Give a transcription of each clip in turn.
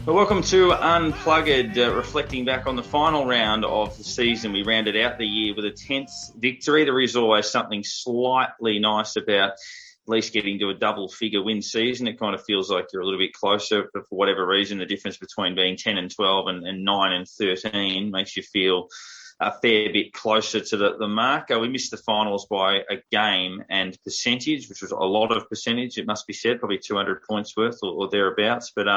Well, welcome to Unplugged, reflecting back on the final round of the season. We rounded out the year with a 10th victory. There is always something slightly nice about at least getting to a double figure win season. It kind of feels like you're a little bit closer, but for whatever reason, the difference between being 10 and 12 and 9 and 13 makes you feel a fair bit closer to the mark. We missed the finals by a game and percentage, which was a lot of percentage, it must be said, probably 200 points worth or thereabouts. But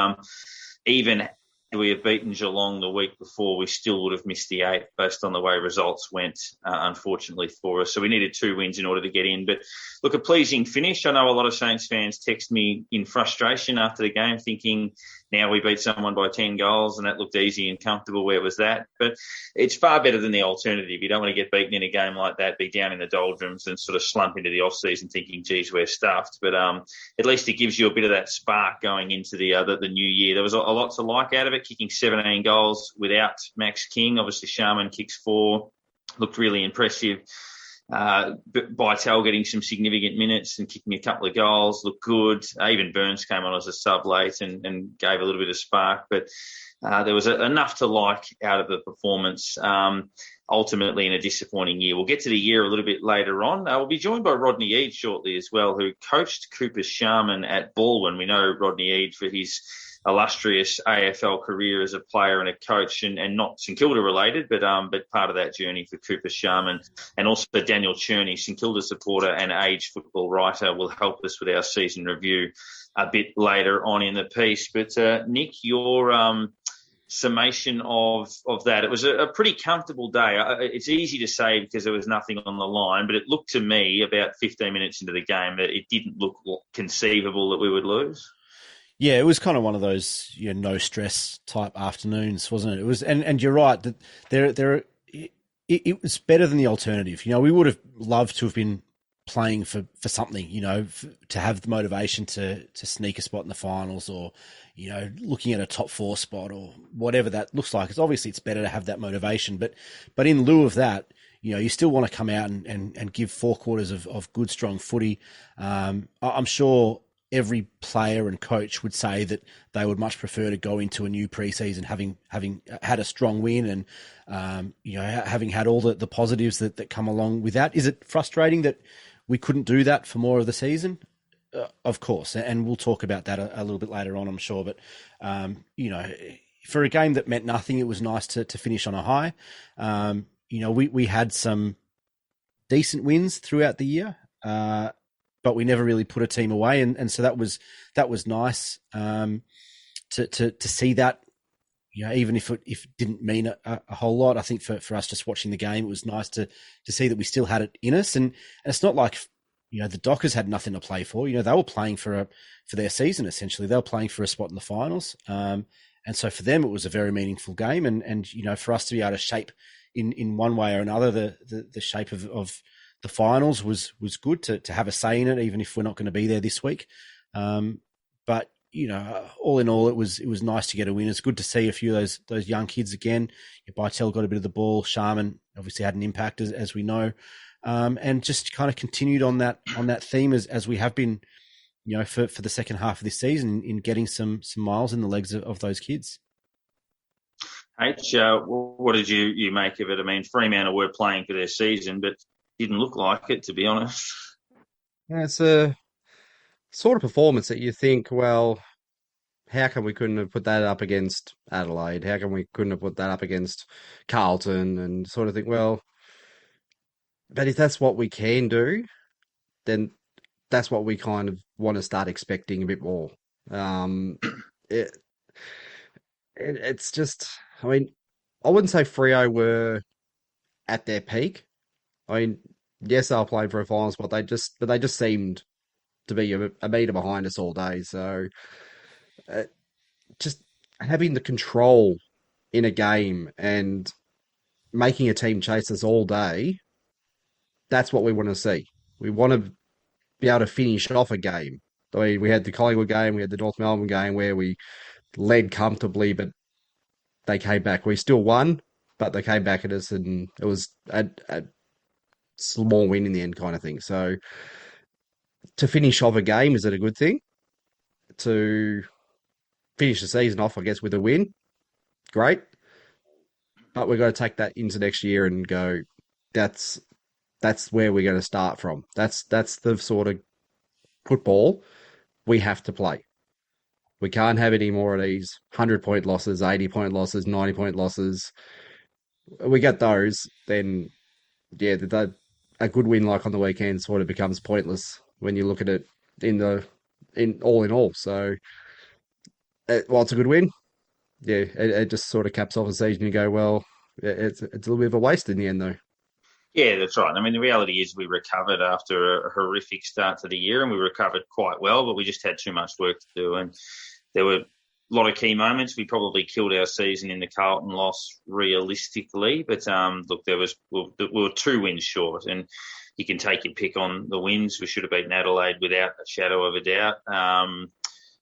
even had we have beaten Geelong the week before, we still would have missed the eight based on the way results went, unfortunately for us. So we needed two wins in order to get in. But look, a pleasing finish. I know a lot of Saints fans text me in frustration after the game thinking, now we beat someone by 10 goals and that looked easy and comfortable. Where was that? But it's far better than the alternative. You don't want to get beaten in a game like that, be down in the doldrums and sort of slump into the off-season thinking, geez, we're stuffed. But at least it gives you a bit of that spark going into the new year. There was a lot to like out of it, kicking 17 goals without Max King. Obviously, Sharman kicks 4, looked really impressive. Bytel getting some significant minutes and kicking a couple of goals looked good. Even Burns came on as a sub late and gave a little bit of spark, but there was enough to like out of the performance. Ultimately, in a disappointing year. We'll get to the year a little bit later on. We'll be joined by Rodney Eade shortly as well, who coached Cooper Sharman at Balwyn. We know Rodney Eade for his illustrious AFL career as a player and a coach, and not St Kilda related, but part of that journey for Cooper Sharman. And also Daniel Cherny, St Kilda supporter and age football writer, will help us with our season review a bit later on in the piece. But Nick, your summation of that. It was a pretty comfortable day. It's easy to say because there was nothing on the line, but it looked to me about 15 minutes into the game that it didn't look conceivable that we would lose. Yeah, it was kind of one of those no stress type afternoons, wasn't it? It was, and you're right that it was better than the alternative. We would have loved to have been playing for something, to have the motivation to sneak a spot in the finals, or looking at a top 4 spot or whatever that looks like. It's better to have that motivation, but in lieu of that, you still want to come out and give 4 quarters of good, strong footy. I'm sure every player and coach would say that they would much prefer to go into a new preseason having had a strong win and having had all the positives that come along with that. Is it frustrating that we couldn't do that for more of the season? Of course, and we'll talk about that a little bit later on, I'm sure. But for a game that meant nothing, it was nice to finish on a high. We had some decent wins throughout the year, but we never really put a team away, and so that was nice to see that. Even if it didn't mean a whole lot, I think for us just watching the game, it was nice to see that we still had it in us, and it's not like the Dockers had nothing to play for. They were playing for their season essentially. They were playing for a spot in the finals, and so for them it was a very meaningful game, and for us to be able to shape in one way or another the shape of the finals was good to have a say in it, even if we're not going to be there this week. But all in all, it was nice to get a win. It's good to see a few of those young kids again. Bytel got a bit of the ball. Sharman obviously had an impact, as we know, and just kind of continued on that theme as we have been, for the second half of this season in getting some miles in the legs of those kids. H, what did you make of it? I mean, Fremantle were playing for their season, but didn't look like it, to be honest. Yeah, it's a sort of performance that you think, well, how come we couldn't have put that up against Adelaide? How come we couldn't have put that up against Carlton? And sort of think, well, but if that's what we can do, then that's what we kind of want to start expecting a bit more. Um, it, it's just, I mean, I wouldn't say Freo were at their peak. I mean, yes, they were playing for a finals, but they just seemed to be a meter behind us all day. So uh, just having the control in a game and making a team chase us all day, that's what we want to see. We want to be able to finish off a game. I mean, we had the Collingwood game, we had the North Melbourne game where we led comfortably, but they came back. We still won, but they came back at us, and it was a small win in the end kind of thing. So to finish off a game, is it a good thing? To finish the season off, I guess, with a win. Great. But we've got to take that into next year and go, that's where we're going to start from. That's the sort of football we have to play. We can't have any more of these 100-point losses, 80-point losses, 90-point losses. We get those, then yeah, a good win like on the weekend sort of becomes pointless when you look at it in all. So, while it's a good win, yeah, it just sort of caps off the season. You go, well, it's a little bit of a waste in the end, though. Yeah, that's right. I mean, the reality is we recovered after a horrific start to the year, and we recovered quite well, but we just had too much work to do. And there were a lot of key moments. We probably killed our season in the Carlton loss realistically, but look, we were 2 wins short, and you can take your pick on the wins. We should have beaten Adelaide without a shadow of a doubt.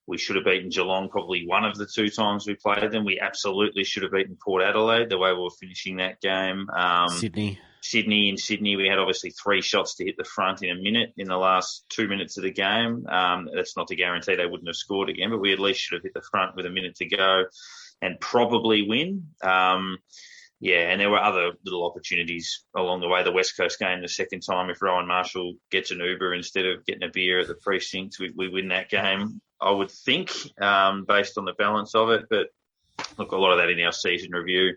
We should have beaten Geelong probably one of the 2 times we played them. We absolutely should have beaten Port Adelaide the way we were finishing that game. Sydney. In Sydney, we had obviously 3 shots to hit the front in a minute in the last 2 minutes of the game. That's not to guarantee they wouldn't have scored again, but we at least should have hit the front with a minute to go and probably win. Yeah, and there were other little opportunities along the way. The West Coast game, the second time, if Rowan Marshall gets an Uber instead of getting a beer at the precinct, we win that game, I would think, based on the balance of it. But look, a lot of that in our season review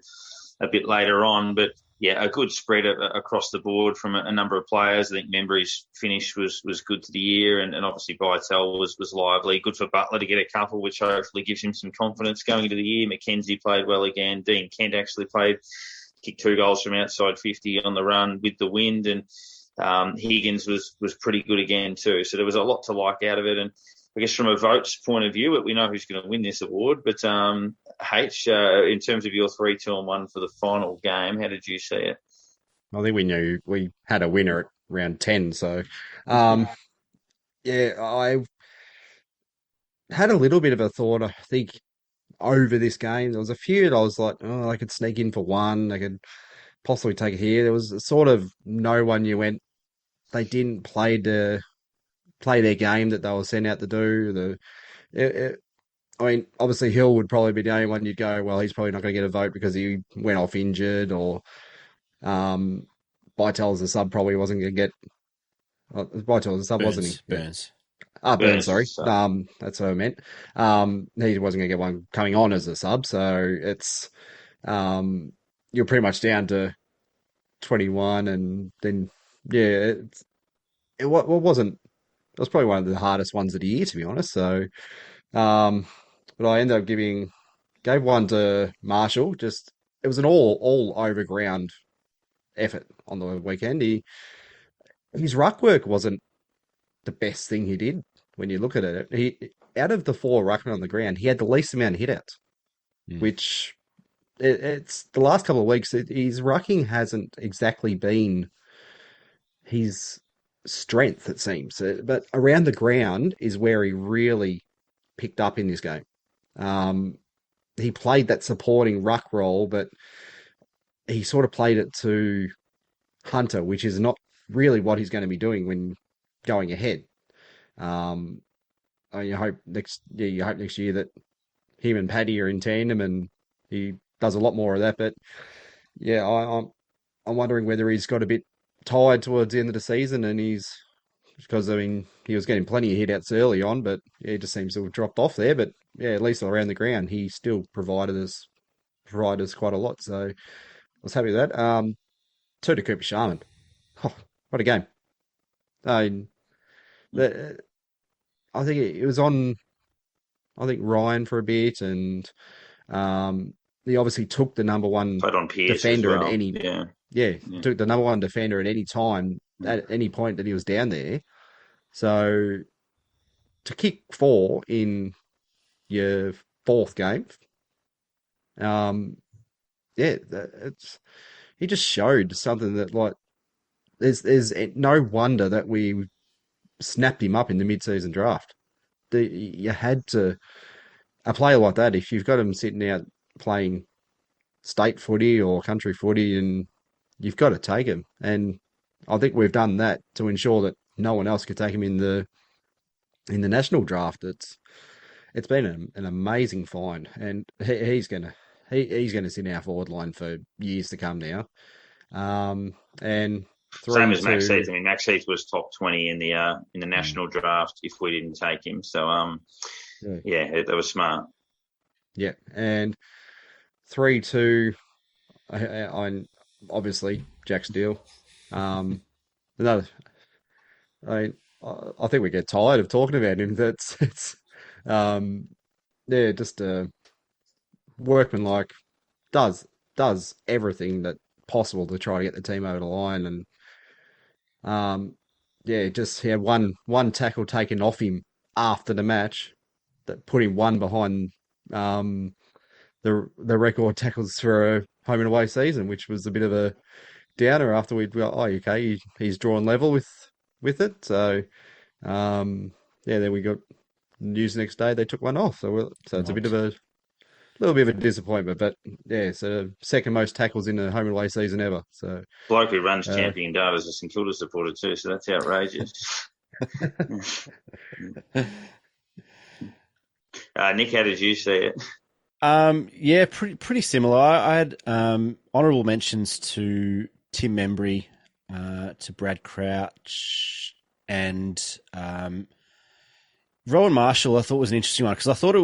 a bit later on. But yeah, a good spread across the board from a number of players. I think Membry's finish was good to the year, and obviously Vital was lively. Good for Butler to get a couple, which hopefully gives him some confidence going into the year. McKenzie played well again. Dean Kent actually kicked 2 goals from outside 50 on the run with the wind, and Higgins was pretty good again too. So there was a lot to like out of it, and I guess from a votes point of view, we know who's going to win this award. But H, in terms of your 3, 2, and 1 for the final game, how did you see it? I think we knew we had a winner at round 10. So, yeah, I had a little bit of a thought, I think, over this game. There was a few that I was like, oh, I could sneak in for one. I could possibly take it here. There was sort of no one you went, they didn't play their game that they were sent out to do. I mean, obviously Hill would probably be the only one you'd go, well, he's probably not going to get a vote because he went off injured, or Vital as a sub probably wasn't going to get. Vital as a sub, wasn't he? Burns. Burns, sorry. That's what I meant. He wasn't going to get one coming on as a sub, so it's you're pretty much down to 21, and then yeah, it wasn't. It was probably one of the hardest ones of the year, to be honest. So, but I ended up gave one to Marshall. Just it was an all over ground effort on the weekend. His ruck work wasn't the best thing he did when you look at it. He out of the 4 ruckmen on the ground, he had the least amount of hit outs, which it's the last couple of weeks. His rucking hasn't exactly been his strength, it seems. But around the ground is where he really picked up in this game. He played that supporting ruck role, but he sort of played it to Hunter, which is not really what he's going to be doing when going ahead. You hope next year that him and Paddy are in tandem and he does a lot more of that. But yeah, I'm wondering whether he's got a bit tired towards the end of the season, and because I mean he was getting plenty of hit outs early on, but yeah, he just seems to have dropped off there. But yeah, at least around the ground, he still provided us quite a lot. So I was happy with that. 2 to Cooper Sharman. Oh, what a game! I think it was on. I think Ryan for a bit, and he obviously took the number one Played on Pierce defender as well. at any. Yeah, took the number one defender at any time, at any point that he was down there. So to kick 4 in your 4th game, yeah, he just showed something that like there's no wonder that we snapped him up in the mid-season draft. You had to a player like that, if you've got him sitting out playing state footy or country footy, and you've got to take him. And I think we've done that to ensure that no one else could take him in the national draft. it's been an amazing find, and he's gonna sit in our forward line for years to come now. And Same three as Max two, Heath. I mean, Max Heath was top 20 in the national draft if we didn't take him. So yeah, yeah, that was smart. yeah, and 3-2. I obviously Jack Steele. Another. I I think we get tired of talking about him. That's it's um yeah, just workman like does does everything that possible to try to get the team over the line and yeah, just he had one tackle taken off him after the match that put him one behind um the record tackles for a home and away season, which was a bit of a downer after we'd got, oh, okay, he's drawn level with it. So yeah, then we got news the next day they took one off. So it's a bit Right. of a little bit of a disappointment, but yeah, so second most tackles in a home and away season ever. So Bloke who runs uh, champion data as a St Kilda supporter too, so that's outrageous. Nick, how did you see it? Yeah, pretty similar. I had honourable mentions to Tim Membry, to Brad Crouch, and Rowan Marshall. I thought was an interesting one because I thought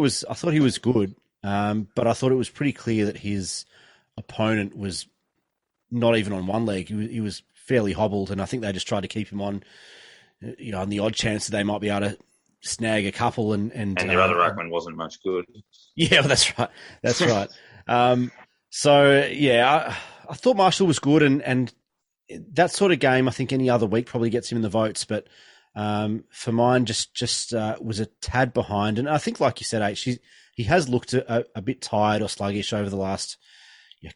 he was good, but I thought it was pretty clear that his opponent was not even on one leg. He was fairly hobbled, and I think they just tried to keep him on, on the odd chance that they might be able to snag a couple And your other ruckman wasn't much good. yeah, well, that's right. That's right. So yeah, I thought Marshall was good, and that sort of game, I think any other week probably gets him in the votes, but for mine, just was a tad behind, and I think, like you said, H, he has looked a bit tired or sluggish over the last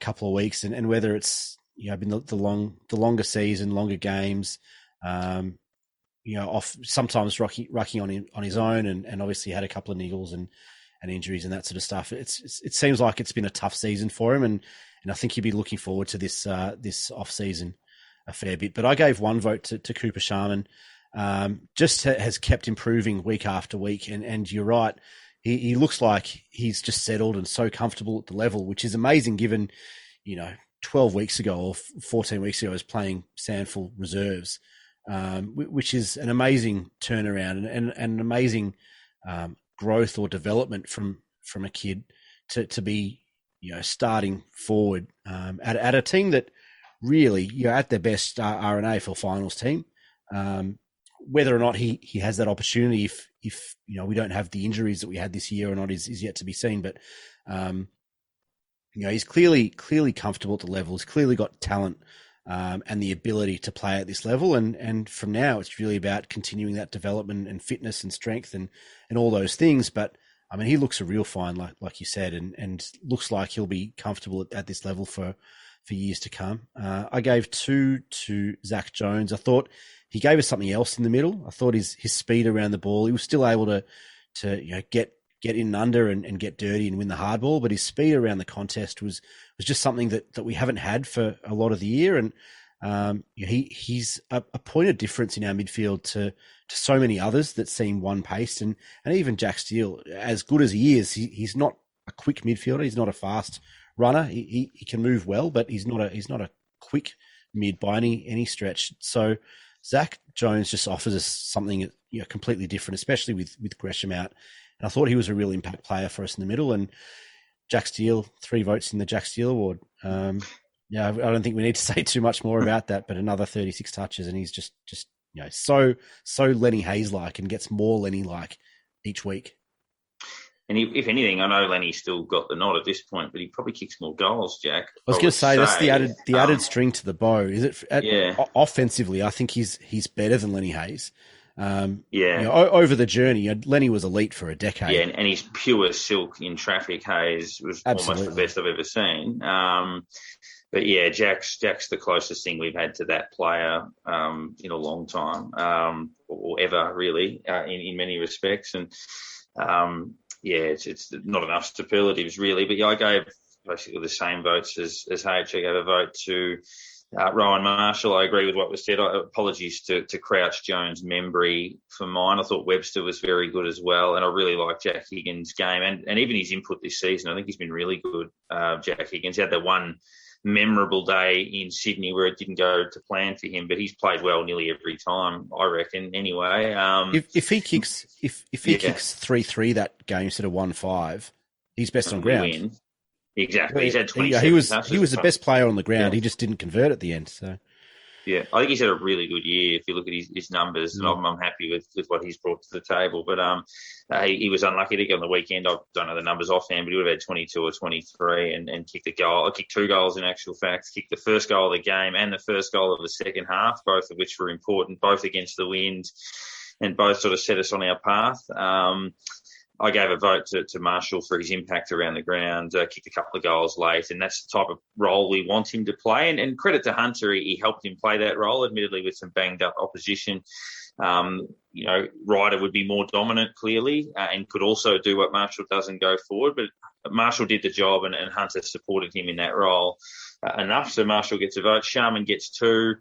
couple of weeks, and whether it's been the longer season, longer games, off sometimes rucking on his own, and obviously had a couple of niggles and injuries and that sort of stuff. It seems like it's been a tough season for him, and I think he'll be looking forward to this off season a fair bit. But I gave one vote to Cooper Sharman. Just has kept improving week after week, and you're right. He looks like he's just settled and so comfortable at the level, which is amazing given 12 weeks ago or 14 weeks ago, I was playing Sandful reserves, which is an amazing turnaround and an amazing growth or development from a kid to be starting forward at a team that really at their best are an AFL finals team. Whether or not he has that opportunity if we don't have the injuries that we had this year or not is yet to be seen, but he's clearly comfortable at the level. He's clearly got talent and the ability to play at this level. And from now, it's really about continuing that development and fitness and strength and all those things. But I mean, he looks a real fine, like you said, and looks like he'll be comfortable at this level for years to come. I gave 2 to Zach Jones. I thought he gave us something else in the middle. I thought his speed around the ball, he was still able to get in and under and get dirty and win the hard ball, but his speed around the contest was just something that we haven't had for a lot of the year. And he's a point of difference in our midfield to so many others that seem one-paced, and even Jack Steele, as good as he is, he's not a quick midfielder. He's not a fast runner. He can move well, but he's not a quick mid by any stretch. So Zach Jones just offers us something completely different, especially with Gresham out. And I thought he was a real impact player for us in the middle. And Jack Steele, 3 votes in the Jack Steele award. I don't think we need to say too much more about that, but another 36 touches, and he's just so Lenny Hayes-like and gets more Lenny-like each week. And if anything, I know Lenny's still got the nod at this point, but he probably kicks more goals, Jack. I was going to say that's the added string to the bow. Is it? Offensively, I think he's better than Lenny Hayes. Over the journey, Lenny was elite for a decade. Yeah, and he's pure silk in traffic. Hayes was almost the best I've ever seen. But yeah, Jack's the closest thing we've had to that player in a long time, or ever really, in many respects. And it's not enough superlatives really. But yeah, I gave basically the same votes as H. I gave a vote to Rowan Marshall, I agree with what was said. Apologies to Crouch, Jones, Membry for mine. I thought Webster was very good as well, and I really like Jack Higgins' game and even his input this season. I think he's been really good. Jack Higgins he had that one memorable day in Sydney where it didn't go to plan for him, but he's played well nearly every time, I reckon. Anyway, if he kicks 3-3 that game instead of 1-5, he's best on ground. Win. Exactly. He's had 27 he was the best player on the ground. Yeah. He just didn't convert at the end. So yeah, I think he's had a really good year if you look at his numbers, and I'm happy with what he's brought to the table. But he was unlucky to get on the weekend. I don't know the numbers offhand, but he would have had 22 or 23 and kicked a goal. I kicked 2 goals in actual fact, kicked the first goal of the game and the first goal of the second half, both of which were important, both against the wind and both sort of set us on our path. I gave a vote to Marshall for his impact around the ground, kicked a couple of goals late, and that's the type of role we want him to play. And credit to Hunter, he helped him play that role, admittedly with some banged-up opposition. Ryder would be more dominant, clearly, and could also do what Marshall does and go forward. But Marshall did the job, and Hunter supported him in that role enough, so Marshall gets a vote. Sharman gets 2.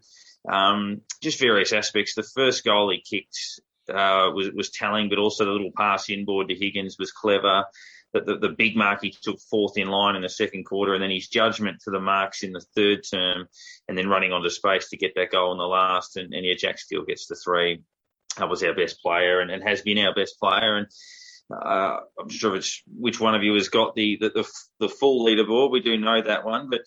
Just various aspects. The first goal he kicked was telling, but also the little pass inboard to Higgins was clever. The big mark he took 4th in line in the second quarter, and then his judgment for the marks in the third term, and then running onto space to get that goal in the last. And Jack Steele gets the 3. That was our best player and has been our best player. And I'm sure it's which one of you has got the full leaderboard. We do know that one, but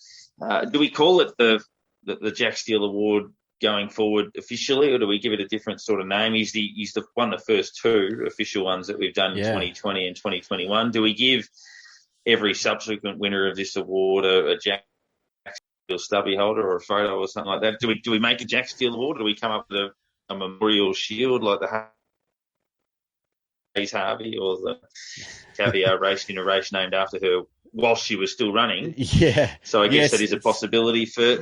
do we call it the Jack Steele Award going forward officially, or do we give it a different sort of name? He's the one of the first 2 official ones that we've done in 2020 and 2021. Do we give every subsequent winner of this award a Jack Steele stubby holder or a photo or something like that? Do we make a Jack Steele Award, or do we come up with a memorial shield like the Hayes Harvey or the Caviar race in a race named after her whilst she was still running? Yeah. So I guess that is a possibility for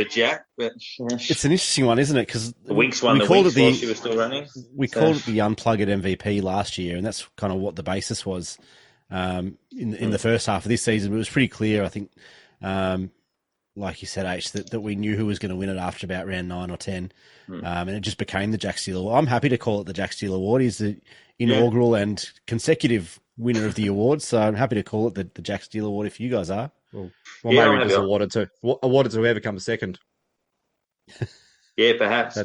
Jack. But it's an interesting one, isn't it? Because the Winks won while she was still running. We called it the Unplugged MVP last year, and that's kind of what the basis was in the first half of this season. But it was pretty clear, I think, like you said, H, that we knew who was going to win it after about round 9 or 10. And it just became the Jack Steele Award. I'm happy to call it the Jack Steele Award. He's the inaugural and consecutive winner of the award, so I'm happy to call it the Jack Steele Award if you guys are. Well maybe just awarded to whoever comes second. Yeah, perhaps.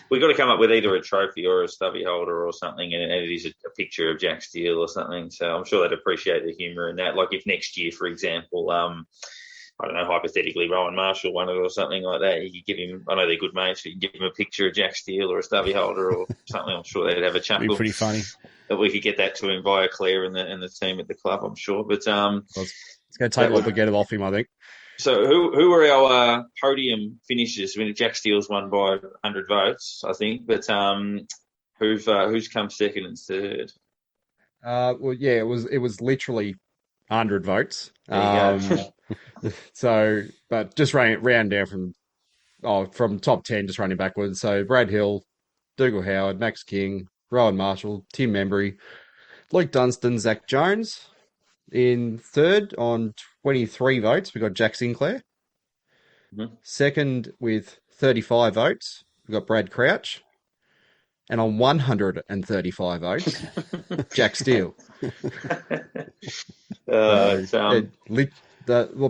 We've got to come up with either a trophy or a stubby holder or something, and it is a picture of Jack Steele or something. So I'm sure they'd appreciate the humour in that. Like if next year, for example, I don't know, hypothetically, Rowan Marshall won it or something like that, you could give him, I know they're good mates, but you can give him a picture of Jack Steele or a stubby holder or something. I'm sure they'd have a chuckle. It'd be pretty funny. But we could get that to him via Claire and the team at the club, I'm sure. But it's going to take a lot to get it off him, I think. So who were our podium finishes? I mean, Jack Steele's won by 100 votes, I think. But who's come second and third? It was literally 100 votes. So, but just round down from top 10, just running backwards. So Brad Hill, Dougal Howard, Max King, Rowan Marshall, Tim Membry, Luke Dunstan, Zach Jones. In third on 23 votes, we got Jack Sinclair. Mm-hmm. Second with 35 votes, we got Brad Crouch. And on 135 votes, Jack Steele.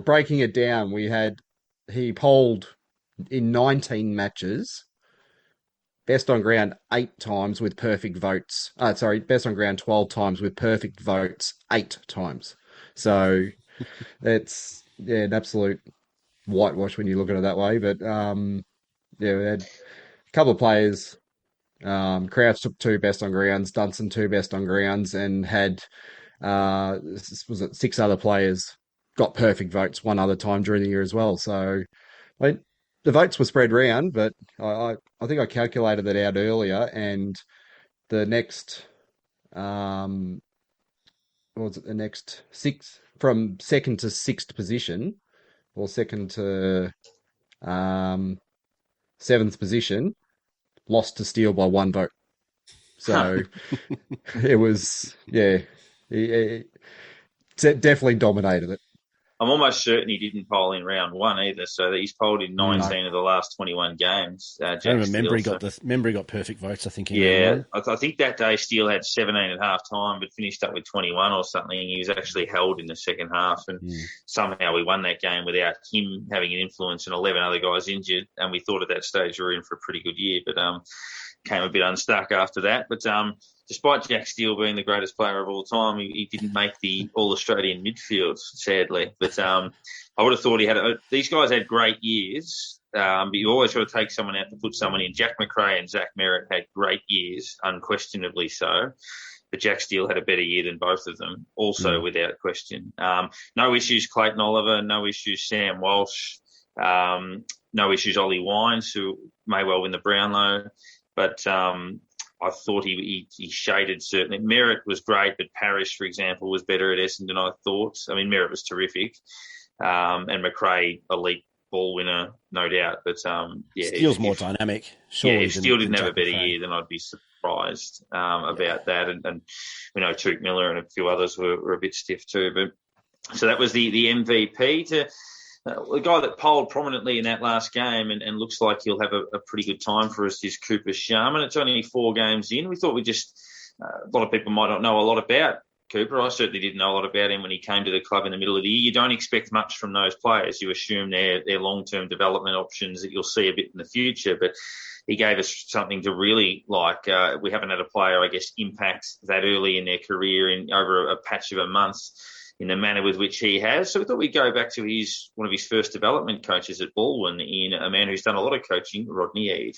Breaking it down, he polled in 19 matches, best on ground 8 times with perfect votes. Best on ground 12 times with perfect votes 8 times. So it's an absolute whitewash when you look at it that way. But we had a couple of players. Crouch took 2 best on grounds, Dunstan 2 best on grounds, and had 6 other players got perfect votes one other time during the year as well. So the votes were spread round, but I think I calculated that out earlier, and the next the next 6 from second to 6th position, or second to 7th position, lost to Steele by 1 vote. So it was, he definitely dominated it. I'm almost certain he didn't poll in round one either. So he's polled in 19 of the last 21 games. Jack I remember Steele. Membry got perfect votes, I think, in Yeah, round one. I think that day Steele had 17 at half time, but finished up with 21 or something. He was actually held in the second half, and somehow we won that game without him having an influence and 11 other guys injured. And we thought at that stage we were in for a pretty good year, but came a bit unstuck after that. But despite Jack Steele being the greatest player of all time, he didn't make the All-Australian midfield, sadly. But I would have thought these guys had great years. But you always got to take someone out to put someone in. Jack McRae and Zach Merritt had great years, unquestionably so. But Jack Steele had a better year than both of them, also without question. No issues, Clayton Oliver. No issues, Sam Walsh. No issues, Ollie Wines, who may well win the Brownlow. But I thought he shaded certainly. Merritt was great, but Parrish, for example, was better at Essendon, I thought. I mean, Merritt was terrific. And McRae, elite ball winner, no doubt. But Steele's more dynamic. Surely if Steele didn't have a better McRae. year, then I'd be surprised about that. And we know Touk Miller and a few others were a bit stiff too. But so that was the MVP. The guy that polled prominently in that last game and looks like he'll have a pretty good time for us is Cooper Sharman. It's only 4 games in. We thought a lot of people might not know a lot about Cooper. I certainly didn't know a lot about him when he came to the club in the middle of the year. You don't expect much from those players. You assume they're long-term development options that you'll see a bit in the future. But he gave us something to really like. We haven't had a player, I guess, impact that early in their career over a patch of a month in the manner with which he has. So we thought we'd go back to one of his first development coaches at Balwyn, in a man who's done a lot of coaching, Rodney Eade.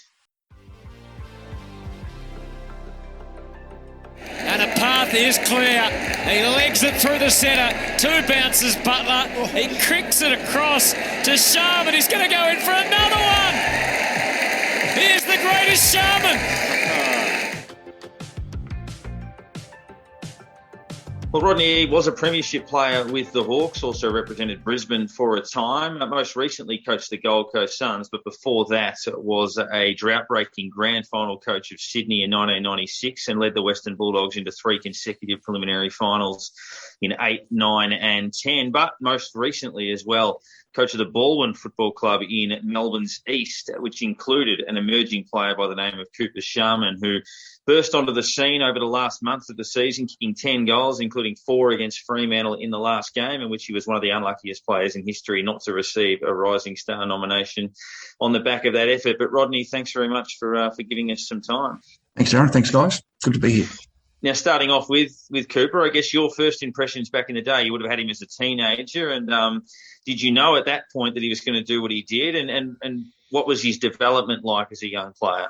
And a path is clear. He legs it through the centre. 2 bounces Butler. He cricks it across to Sharman. He's going to go in for another one. Here's the greatest Sharman. Well, Rodney Eade was a premiership player with the Hawks, also represented Brisbane for a time. Most recently coached the Gold Coast Suns, but before that was a drought-breaking grand final coach of Sydney in 1996 and led the Western Bulldogs into 3 consecutive preliminary finals in 8, 9 and 10. But most recently as well, coach of the Balwyn Football Club in Melbourne's East, which included an emerging player by the name of Cooper Sharman, who burst onto the scene over the last month of the season, kicking 10 goals, including 4 against Fremantle in the last game, in which he was one of the unluckiest players in history not to receive a Rising Star nomination on the back of that effort. But Rodney, thanks very much for giving us some time. Thanks, Aaron. Thanks, guys. Good to be here. Now, starting off with Cooper, I guess your first impressions back in the day, you would have had him as a teenager. And did you know at that point that he was going to do what he did? And what was his development like as a young player?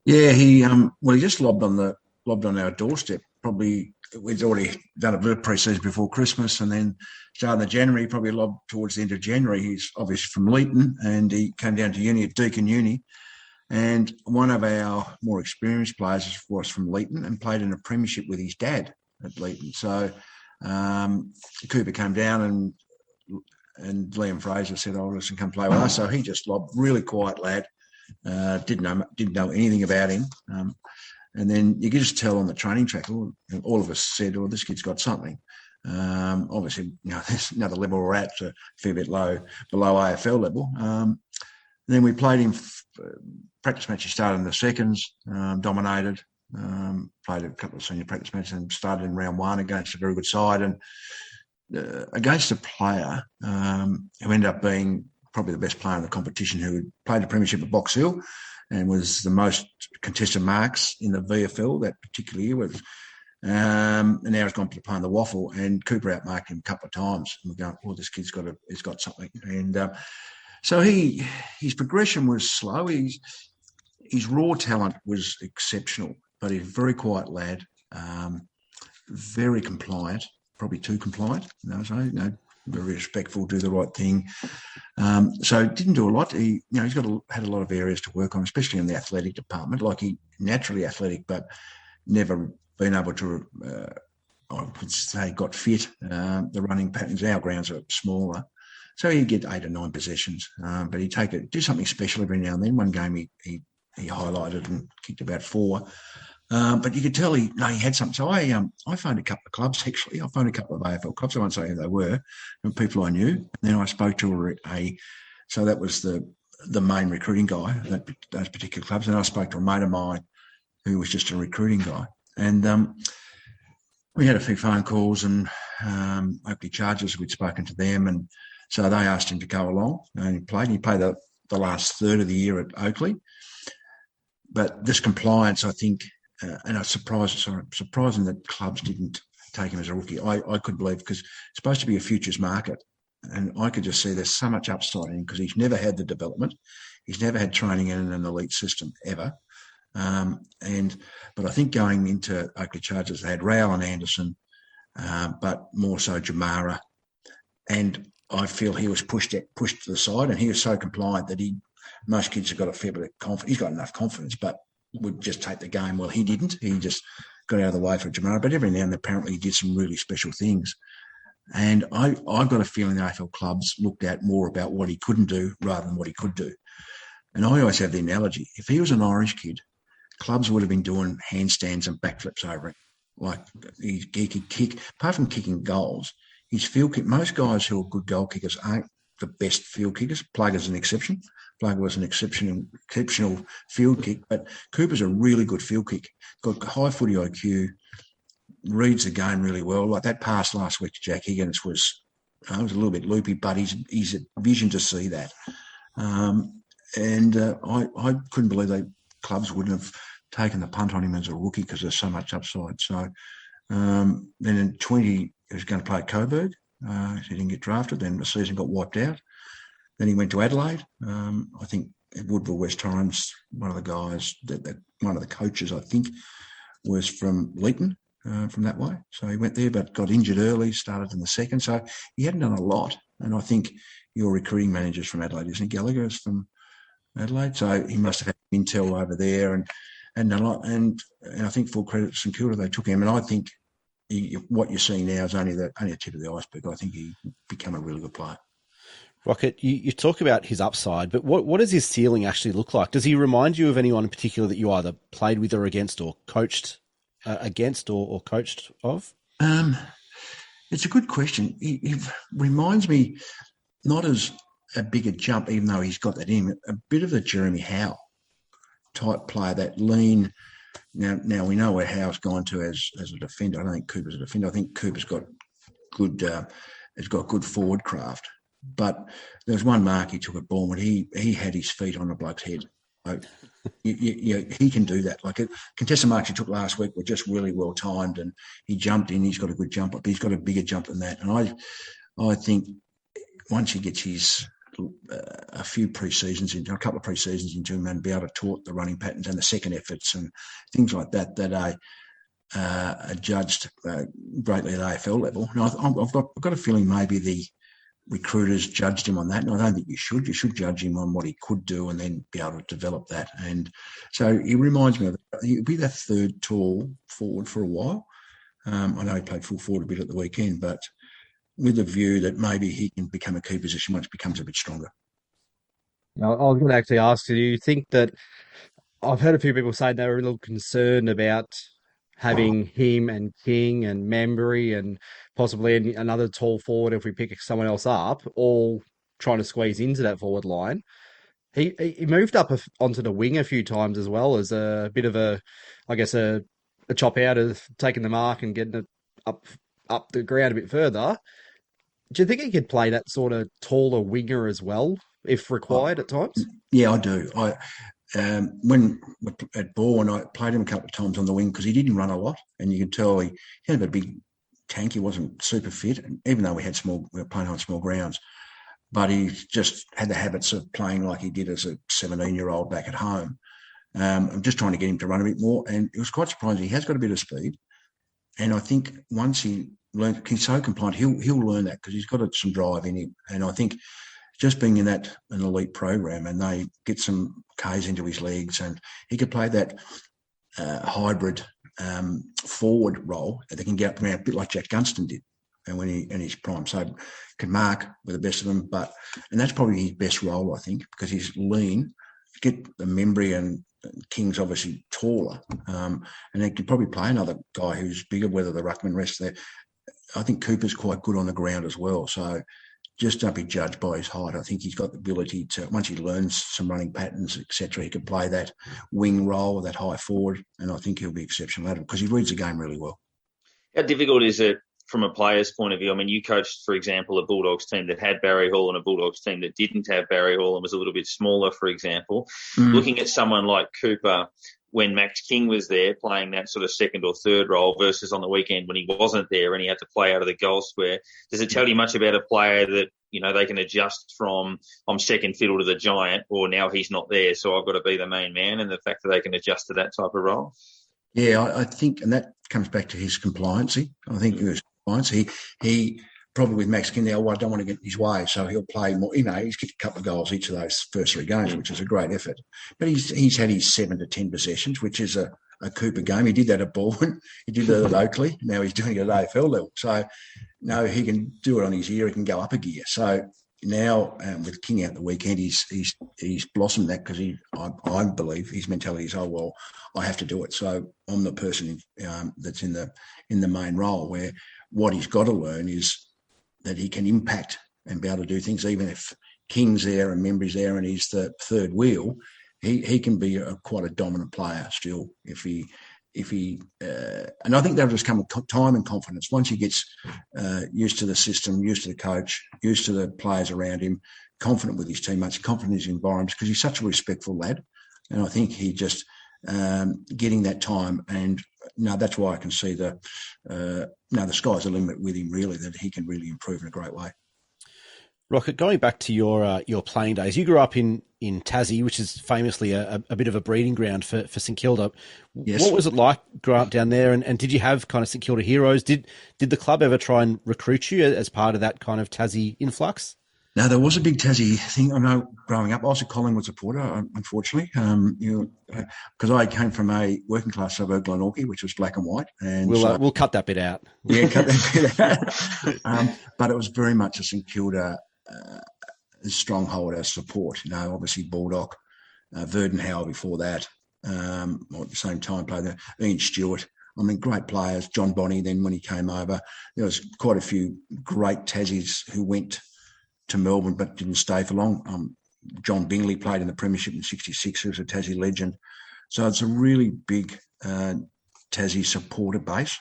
Yeah, he just lobbed on our doorstep. Probably we'd already done a bit of pre-season before Christmas, and then starting in January, probably lobbed towards the end of January. He's obviously from Leeton, and he came down to uni at Deakin Uni. And one of our more experienced players was from Leeton and played in a premiership with his dad at Leeton. So Cooper came down and Liam Fraser said, "Oh, listen, come play with us." So he just lobbed, really quiet lad. Didn't know anything about him, and then you could just tell on the training track. All of us said, "Oh, this kid's got something." Obviously, there's another level we're at, a fair bit below AFL level. Then we played him practice matches. Started in the seconds, dominated. Played a couple of senior practice matches and started in round 1 against a very good side and against a player who ended up being probably the best player in the competition, who had played the premiership at Box Hill and was the most contested marks in the VFL that particular year. And now he's gone to play in the Waffle, and Cooper outmarked him a couple of times. And we're going, "Oh, this kid's got something." And so his progression was slow. His raw talent was exceptional, but he's a very quiet lad, very compliant, probably too compliant. Very respectful, do the right thing. So didn't do a lot. He's had a lot of areas to work on, especially in the athletic department. Like, he naturally athletic, but never been able to, I would say, got fit. The running patterns, our grounds are smaller, so he'd get 8 or 9 possessions, but he'd do something special every now and then. One game he highlighted and kicked about 4. But you could tell he had something. So I phoned a couple of clubs, actually. I phoned a couple of AFL clubs. I won't say who they were, and people I knew. And then I spoke to so that was the main recruiting guy, those particular clubs. And I spoke to a mate of mine who was just a recruiting guy. And we had a few phone calls, and Oakley Chargers, we'd spoken to them. And so they asked him to go along, and he played. He played the last third of the year at Oakley. But this compliance, I think, and it's surprising that clubs didn't take him as a rookie. I could believe, because it's supposed to be a futures market, and I could just see there's so much upside in him because he's never had the development. He's never had training in an elite system ever. But I think going into Oakley Chargers, they had Rowell and Anderson, but more so Jamara. And I feel he was pushed to the side, and he was so compliant that most kids have got a fair bit of confidence. He's got enough confidence, but would just take the game. Well, he didn't. He just got out of the way for Jamara. But every now and then, apparently, he did some really special things. And I've got a feeling the AFL clubs looked at more about what he couldn't do rather than what he could do. And I always have the analogy, if he was an Irish kid, clubs would have been doing handstands and backflips over him. Like, he could kick, apart from kicking goals, his field kick, most guys who are good goal kickers aren't the best field kickers. Plugger's an exception. Plugger was an exceptional field kick, but Cooper's a really good field kick. Got high footy IQ, reads the game really well. Like that pass last week to Jack Higgins was a little bit loopy, but he's a vision to see that. I couldn't believe clubs wouldn't have taken the punt on him as a rookie because there's so much upside. So then in 20, he was going to play at Coburg. He didn't get drafted. Then the season got wiped out. Then he went to Adelaide. I think at Woodville West Torrens, one of the guys, one of the coaches, I think, was from Leeton, from that way. So he went there, but got injured early, started in the second. So he hadn't done a lot. And I think your recruiting manager's from Adelaide, isn't he? Gallagher is from Adelaide. So he must have had intel over there. And I think, full credit to St Kilda, they took him. And I think what you're seeing now is only a tip of the iceberg. I think he become a really good player. Rocket, you talk about his upside, but what does his ceiling actually look like? Does he remind you of anyone in particular that you either played with or against, or coached against, or coached of? It's a good question. He reminds me not as a bigger jump, even though he's got that in, a bit of a Jeremy Howe type player, that lean. Now we know where Howe's gone to as a defender. I don't think Cooper's a defender. I think Cooper's got good forward craft. But there was one mark he took at Balwyn. He had his feet on the bloke's head. So, he can do that. Like, contested marks he took last week were just really well timed, and he jumped in. He's got a good jump, but he's got a bigger jump than that. And I think once he gets a couple of pre-seasons into him, and be able to taught the running patterns and the second efforts and things like that are judged greatly at AFL level. And I've got a feeling maybe the recruiters judged him on that, and I don't think you should. You should judge him on what he could do and then be able to develop that. And so he reminds me of he'll be that third tall forward for a while. I know he played full forward a bit at the weekend, but with a view that maybe he can become a key position once it becomes a bit stronger. Now, I was going to actually ask you, do you think that I've heard a few people say they're a little concerned about having him and King and Membry and possibly another tall forward if we pick someone else up, all trying to squeeze into that forward line. He moved up onto the wing a few times as well, as a bit of a chop out of taking the mark and getting it up the ground a bit further. Do you think he could play that sort of taller winger as well, if required at times? Yeah, I do. When at Balwyn, I played him a couple of times on the wing because he didn't run a lot, and you could tell he had a big tank. He wasn't super fit, even though we were playing on small grounds. But he just had the habits of playing like he did as a 17-year-old back at home. I'm just trying to get him to run a bit more, and it was quite surprising. He has got a bit of speed, and I think once he's so compliant, he'll learn that because he's got some drive in him. And I think just being in an elite program, and they get some Ks into his legs, and he could play that hybrid forward role that can get up around a bit like Jack Gunston did, and when he in his prime. So can mark with the best of them, and that's probably his best role, I think, because he's lean, get the Membry and King's obviously taller, and they could probably play another guy who's bigger, whether the ruckman rests there. I think Cooper's quite good on the ground as well. So just don't be judged by his height. I think he's got the ability to, once he learns some running patterns, etc., he can play that wing role, that high forward, and I think he'll be exceptional at it because he reads the game really well. How difficult is it from a player's point of view? I mean, you coached, for example, a Bulldogs team that had Barry Hall and a Bulldogs team that didn't have Barry Hall and was a little bit smaller, for example. Looking at someone like Cooper when Max King was there playing that sort of second or third role versus on the weekend when he wasn't there and he had to play out of the goal square. Does it tell you much about a player that, you know, they can adjust from I'm second fiddle to the giant, or now he's not there, so I've got to be the main man, and the fact that they can adjust to that type of role? Yeah, I think, and that comes back to his compliancy. I think his compliance. He probably with Max King now, I don't want to get in his way, so he'll play more. You know, he's kicked a couple of goals each of those first 3 games, which is a great effort. But he's had his 7 to 10 possessions, which is a Cooper game. He did that at Balwyn. He did that at Oakley. Now he's doing it at AFL level. So, no, he can do it on his year. He can go up a gear. So now with King out the weekend, he's blossomed that because I believe his mentality is, oh, well, I have to do it. So I'm the person that's in the main role, where what he's got to learn is that he can impact and be able to do things, even if King's there and Membry's there and he's the third wheel. He can be quite a dominant player still if he and I think that'll just come with time and confidence. Once he gets used to the system, used to the coach, used to the players around him, confident with his teammates, confident in his environment, because he's such a respectful lad. And I think he just getting that time, and that's why I can see the sky's the limit with him, really, that he can really improve in a great way. Rocket, going back to your playing days, you grew up in Tassie, which is famously a bit of a breeding ground for St Kilda. Yes. What was it like growing up down there, and did you have kind of St Kilda heroes? Did the club ever try and recruit you as part of that kind of Tassie influx? No, there was a big Tassie thing. I know growing up, I was a Collingwood supporter, unfortunately, because I came from a working class suburb, Glenorchy, which was black and white. And we'll cut that bit out. Yeah, cut that bit out. But it was very much a St Kilda stronghold as support. You know, obviously Baldock, Verdenhauer before that, at the same time played there, Ian Stewart. I mean, great players. John Bonney, then when he came over, there was quite a few great Tassies who went to Melbourne but didn't stay for long. John Bingley played in the Premiership in '66, who was a Tassie legend. So it's a really big Tassie supporter base.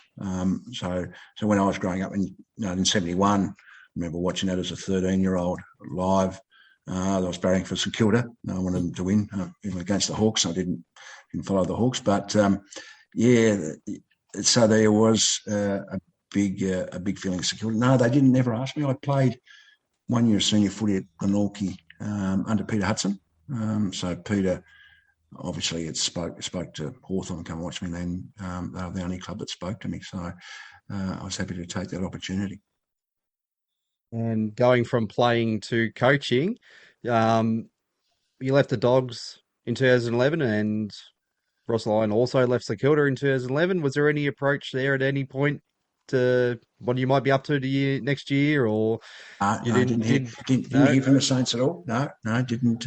So when I was growing up in '71, I remember watching that as a 13-year-old live. I was barracking for St Kilda. I wanted them to win, even against the Hawks. I didn't follow the Hawks, but so there was a big feeling of St Kilda. No, they didn't never ask me. I played 1 year of senior footy at Glenorchy under Peter Hudson. So Peter obviously had spoke to Hawthorn, come watch me, and then they were the only club that spoke to me. So I was happy to take that opportunity. And going from playing to coaching, you left the Dogs in 2011, and Ross Lyon also left St Kilda in 2011. Was there any approach there at any point to what you might be up to next year, or you didn't hear from the Saints at all? No, didn't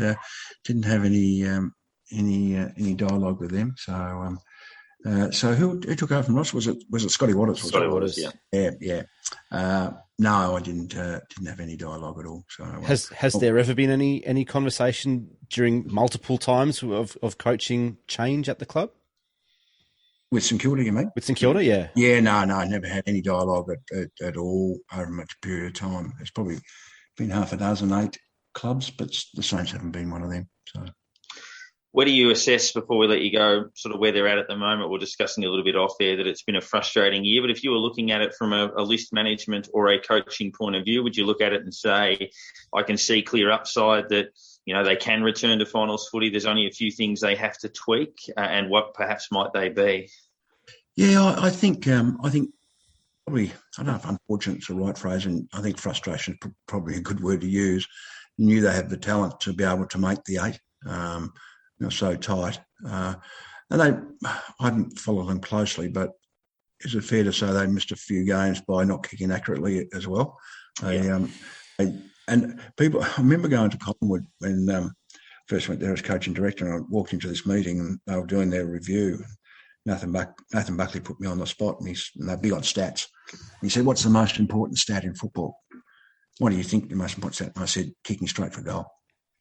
have any dialogue with them. So who took over from Ross? Was it Scotty Waters? Scotty Waters, yeah. Yeah. No, I didn't have any dialogue at all. So has there ever been any conversation during multiple times of coaching change at the club? With St Kilda, you mean? With St Kilda, yeah. Yeah, no, I never had any dialogue at all over much period of time. There's probably been 8 clubs, but the Saints haven't been one of them. So, where do you assess, before we let you go, sort of where they're at the moment? We're discussing a little bit off there that it's been a frustrating year, but if you were looking at it from a list management or a coaching point of view, would you look at it and say, I can see clear upside that, you know, they can return to finals footy? There's only a few things they have to tweak, and what perhaps might they be? Yeah, I think probably, I don't know if unfortunate is the right phrase, and I think frustration is probably a good word to use. Knew they had the talent to be able to make the 8. So tight. And I hadn't followed them closely, but is it fair to say they missed a few games by not kicking accurately as well? And people, I remember going to Collingwood when first went there as coach and director, and I walked into this meeting and they were doing their review. Nathan Buckley put me on the spot, and they're big on stats. He said, "What's the most important stat in football? What do you think the most important stat?" And I said, "Kicking straight for goal."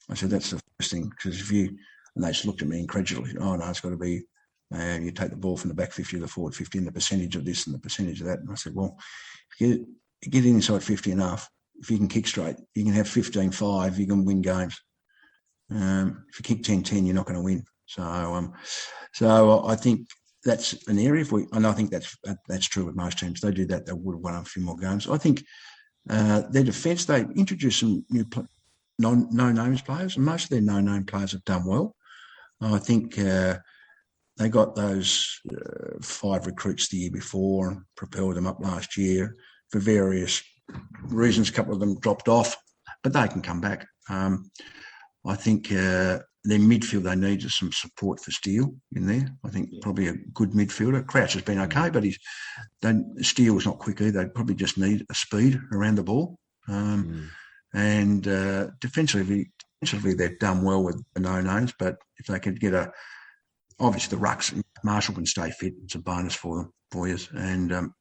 I said, "That's the first thing, because and they just looked at me incredulously. Oh no, it's got to be you take the ball from the back 50 to the forward 50, and the percentage of this and the percentage of that." And I said, "Well, if you get inside 50 enough, if you can kick straight, you can have 15-5, you can win games. If you kick 10-10, you're not going to win." So I think that's an area. And I think that's true with most teams. They do that, they would have won a few more games. I think their defence, they introduced some new no-names players, and most of their no-name players have done well. I think they got those 5 recruits the year before and propelled them up last year for various reasons. A couple of them dropped off, but they can come back. I think their midfield, they need some support for Steele in there. I think probably a good midfielder. Crouch has been okay, but Steele was not quick either. They probably just need a speed around the ball. And defensively, they've done well with the no-names, but if they could get obviously the rucks, Marshall can stay fit. It's a bonus for them, for you. And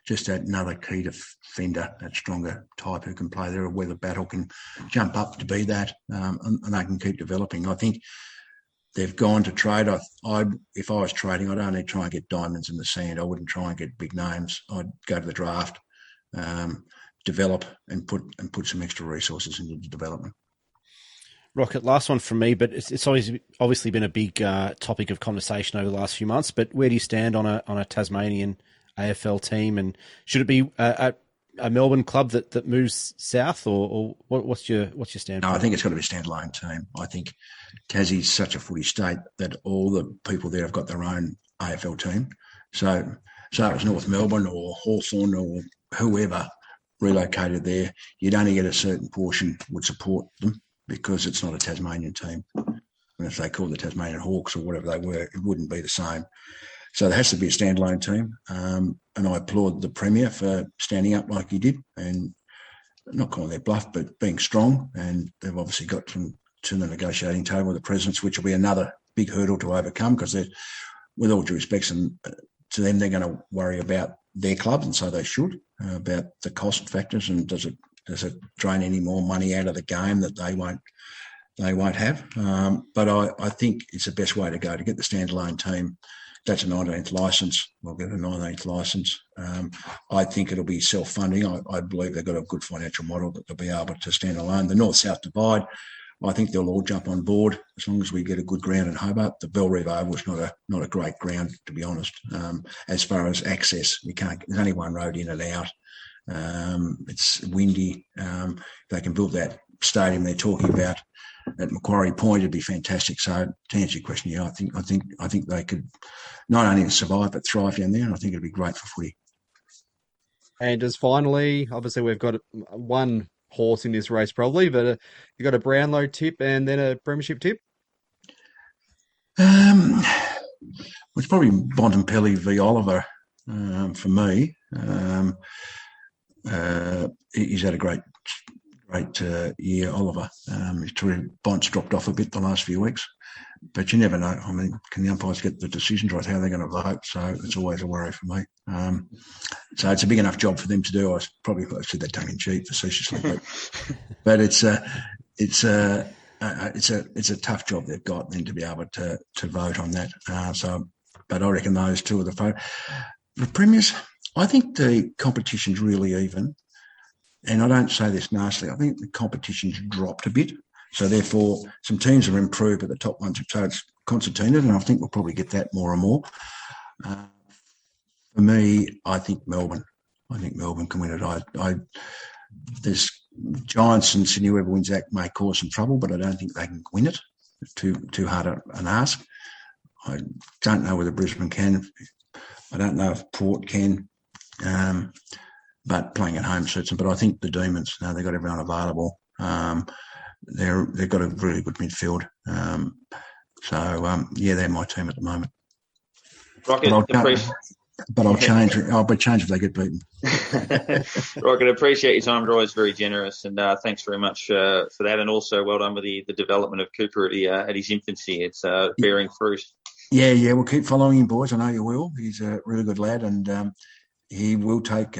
just another key defender, that stronger type who can play there, or whether Battle can jump up to be that, and they can keep developing. I think they've gone to trade. If I was trading, I'd only try and get diamonds in the sand. I wouldn't try and get big names. I'd go to the draft, develop, and put some extra resources into the development. Rocket, last one from me, but it's always obviously been a big topic of conversation over the last few months. But where do you stand on a Tasmanian AFL team, and should it be a Melbourne club that moves south, or what's your standpoint? No, I think it's got to be a standalone team. I think Tassie's such a footy state that all the people there have got their own AFL team. So it's North Melbourne or Hawthorn or whoever relocated there, you'd only get a certain portion would support them, because it's not a Tasmanian team. And if they called the Tasmanian Hawks or whatever they were, it wouldn't be the same. So there has to be a standalone team. And I applaud the Premier for standing up like he did, and not calling their bluff, but being strong. And they've obviously got to the negotiating table with the Presidents, which will be another big hurdle to overcome, because with all due respect to them, they're going to worry about their club, and so they should, about the cost factors, and does it drain any more money out of the game that they won't have. But I think it's the best way to go, to get the standalone team. That's a 19th licence. We'll get a 19th licence. I think it'll be self-funding. I believe they've got a good financial model that they'll be able to stand alone. The North-South divide, I think they'll all jump on board as long as we get a good ground in Hobart. The Bellerive Oval is not a great ground, to be honest. As far as access, there's only one road in and out. It's windy. If they can build that stadium they're talking about at Macquarie Point, it'd be fantastic. So to answer your question, yeah, I think they could not only survive but thrive down there, and I think it'd be great for footy. And just finally, obviously we've got one horse in this race probably, but you got a Brownlow tip and then a Premiership tip? It's probably Bontempelli v Oliver for me. He's had a great year, Oliver. Bont's dropped off a bit the last few weeks, but you never know. I mean, can the umpires get the decisions right? How are they going to vote? So it's always a worry for me. So it's a big enough job for them to do. I said that tongue in cheek, facetiously, but it's a tough job they've got then to be able to vote on that. But I reckon those two are the favourite. The Premiers, I think the competition's really even. And I don't say this nastily. I think the competition's dropped a bit. So therefore, some teams have improved, but the top ones have, so it's concertinaed, and I think we'll probably get that more and more. For me, I think Melbourne. I think Melbourne can win it. There's Giants and Sydney, whoever wins that may cause some trouble, but I don't think they can win it. It's too hard an ask. I don't know whether Brisbane can. I don't know if Port can. But playing at home suits them. But I think the Demons, they've got everyone available. They've got a really good midfield. They're my team at the moment. Rocket, but I'll change. I'll be changed if they get beaten. Rocket, appreciate your time. You're always very generous, and thanks very much for that. And also, well done with the development of Cooper at his infancy. It's bearing fruit. Yeah. We'll keep following him, boys. I know you will. He's a really good lad, and he will take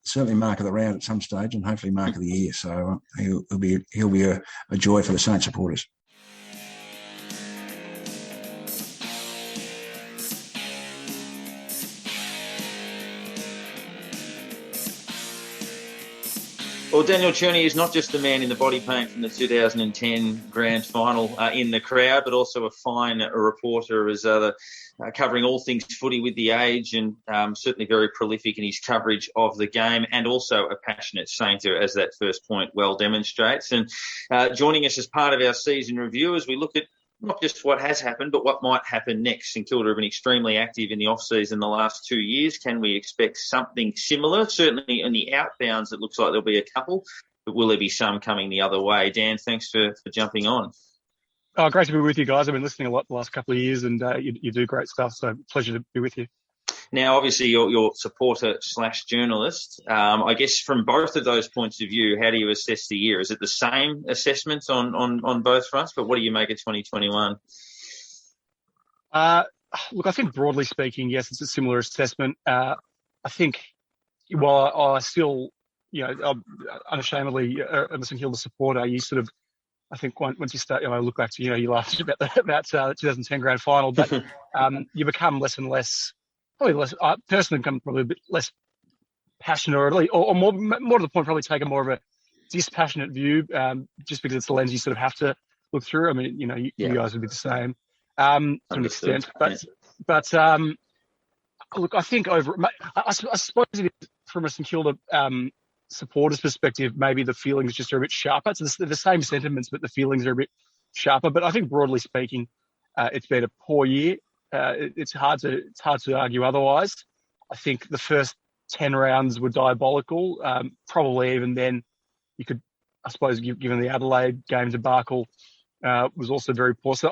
certainly mark of the round at some stage, and hopefully mark of the year. So he'll be a joy for the Saints supporters. Well, Daniel Cherny is not just the man in the body paint from the 2010 grand final in the crowd, but also a fine reporter as covering all things footy with the Age, and certainly very prolific in his coverage of the game, and also a passionate Sainter, as that first point well demonstrates. And joining us as part of our season review as we look at not just what has happened, but what might happen next. St Kilda have been extremely active in the off-season the last 2 years. Can we expect something similar? Certainly in the outbounds, it looks like there'll be a couple, but will there be some coming the other way? Dan, thanks for jumping on. Oh, great to be with you guys. I've been listening a lot the last couple of years, and you do great stuff, so pleasure to be with you. Now, obviously, you're supporter/journalist. I guess from both of those points of view, how do you assess the year? Is it the same assessments on both fronts? But what do you make of 2021? Look, I think broadly speaking, yes, it's a similar assessment. I think while I still, I'm unashamedly a St Kilda supporter, you sort of, I think once you start, look back to, you laughed about the 2010 grand final, but you become less and less. Probably less. I personally become probably a bit less passionate, or more to the point, probably take a more of a dispassionate view, just because it's the lens you sort of have to look through. I mean, you guys would be the same to an extent, but look, I think I suppose from a St Kilda supporters' perspective, maybe the feelings just are a bit sharper. It's the same sentiments, but the feelings are a bit sharper. But I think broadly speaking, it's been a poor year. It's hard to argue otherwise. I think the first 10 rounds were diabolical. Probably even then, you could, I suppose, given the Adelaide game debacle, was also very poor. So